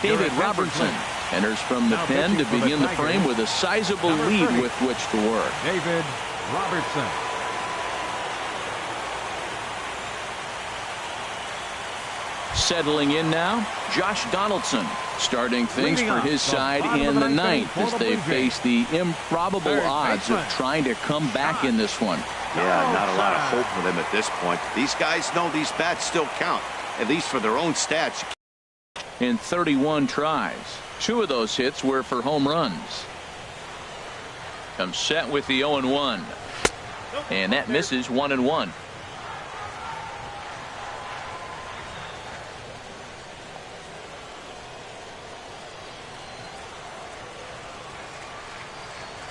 David Robertson enters from the pen to begin the frame with a sizable lead with which to work. David Robertson. Settling in now, Josh Donaldson starting things for his side in the 9th as they face the improbable odds of trying to come back in this one. Yeah, not a lot of hope for them at this point. These guys know these bats still count, at least for their own stats. In 31 tries, 2 of those hits were for home runs. Comes set with the 0-1. And that misses 1-1.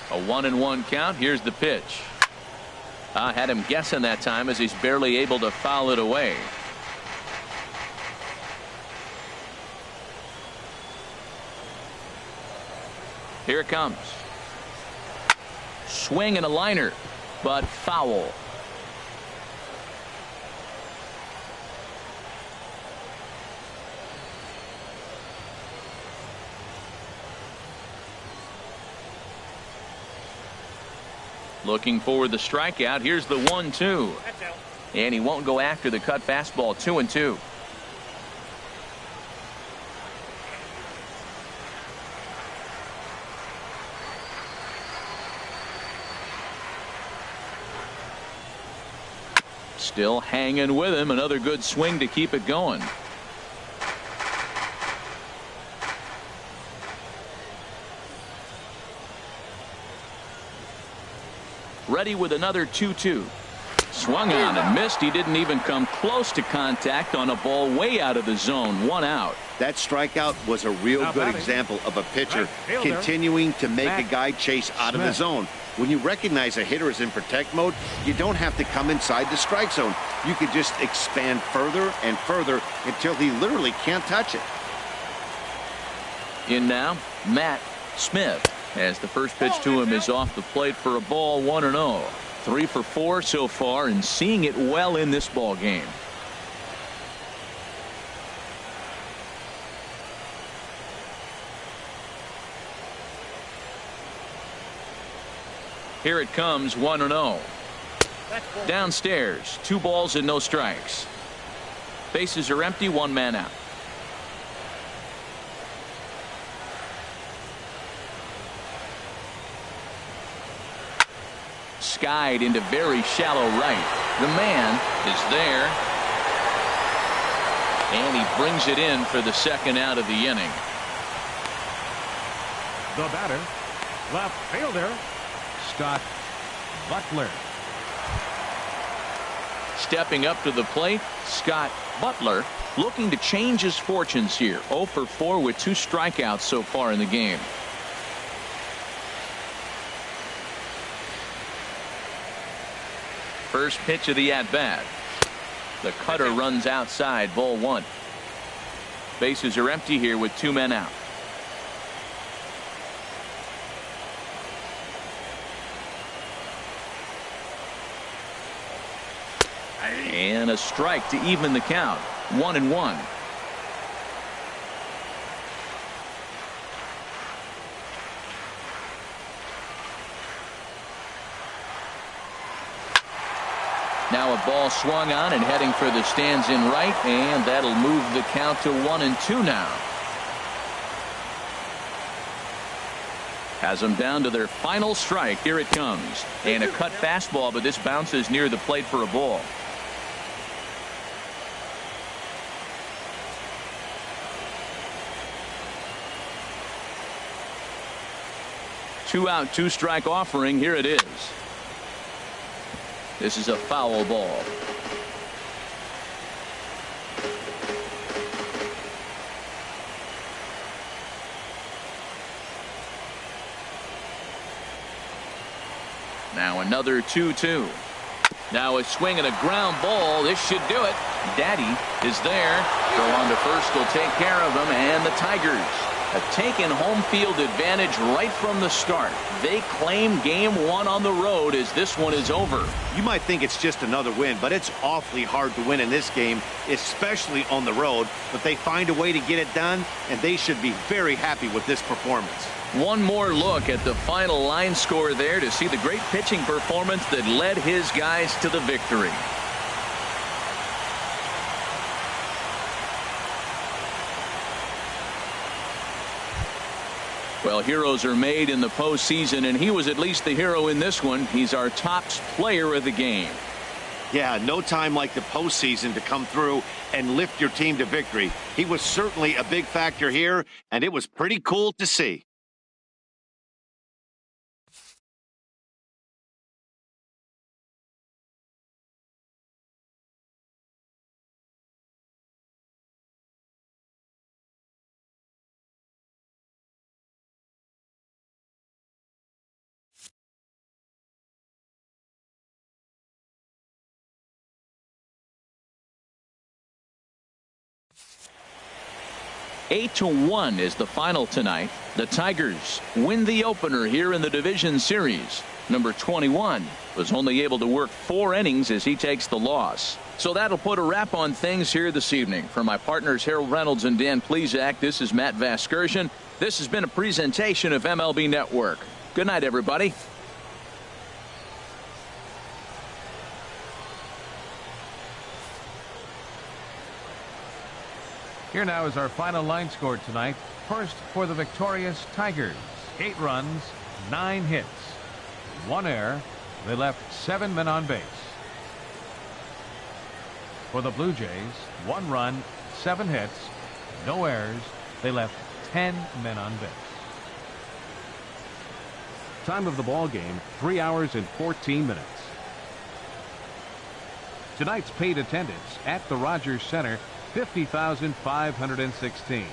A 1-1 count. Here's the pitch. Had him guessing that time as he's barely able to foul it away. Here it comes. Swing and a liner, but foul. Looking for the strikeout. Here's the 1-2. And he won't go after the cut fastball. 2-2. Still hanging with him. Another good swing to keep it going. Ready with another 2-2. Swung on and missed. He didn't even come close to contact on a ball way out of the zone. 1 out. That strikeout was a real good example of a pitcher continuing to make a guy chase out of the zone. When you recognize a hitter is in protect mode, you don't have to come inside the strike zone. You could just expand further and further until he literally can't touch it. In now, Matt Smith, as the first pitch to him is off the plate for a ball. 1-0. 3 for 4 so far, and seeing it well in this ball game. Here it comes. 1-0. Downstairs, 2 balls and no strikes. Bases are empty. 1 man out. Skied into very shallow right. The man is there, and he brings it in for the 2nd out of the inning. The batter, left fielder, Scott Butler. Stepping up to the plate, Scott Butler, looking to change his fortunes here. 0 for 4 with 2 strikeouts so far in the game. First pitch of the at-bat. The cutter runs outside. Ball 1. Bases are empty here with 2 men out. And a strike to even the count. 1-1. Now a ball swung on and heading for the stands in right, and that'll move the count to 1-2 now. Has them down to their final strike. Here it comes. And a cut fastball, but this bounces near the plate for a ball. Two out, 2 strike offering. Here it is. This is a foul ball. Now another 2-2. Now a swing and a ground ball. This should do it. Daddy is there. Throw on to first will take care of him, and the Tigers have taken home field advantage right from the start. They claim game 1 on the road as this one is over. You might think it's just another win, but it's awfully hard to win in this game, especially on the road. But they find a way to get it done, and they should be very happy with this performance. One more look at the final line score there to see the great pitching performance that led his guys to the victory. Well, heroes are made in the postseason, and he was at least the hero in this one. He's our top player of the game. Yeah, no time like the postseason to come through and lift your team to victory. He was certainly a big factor here, and it was pretty cool to see. Eight to 1 is the final tonight. The Tigers win the opener here in the division series. Number 21 was only able to work 4 innings as he takes the loss. So that'll put a wrap on things here this evening. For my partners Harold Reynolds and Dan Plesac, this is Matt Vasgersian. This has been a presentation of MLB Network. Good night, everybody. Here now is our final line score tonight. First for the victorious Tigers. 8 runs, 9 hits, 1 error. They left 7 men on base. For the Blue Jays, 1 run, 7 hits, no errors. They left 10 men on base. Time of the ball game, 3 hours and 14 minutes. Tonight's paid attendance at the Rogers Center, 50,516.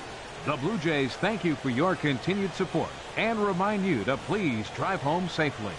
The Blue Jays thank you for your continued support and remind you to please drive home safely.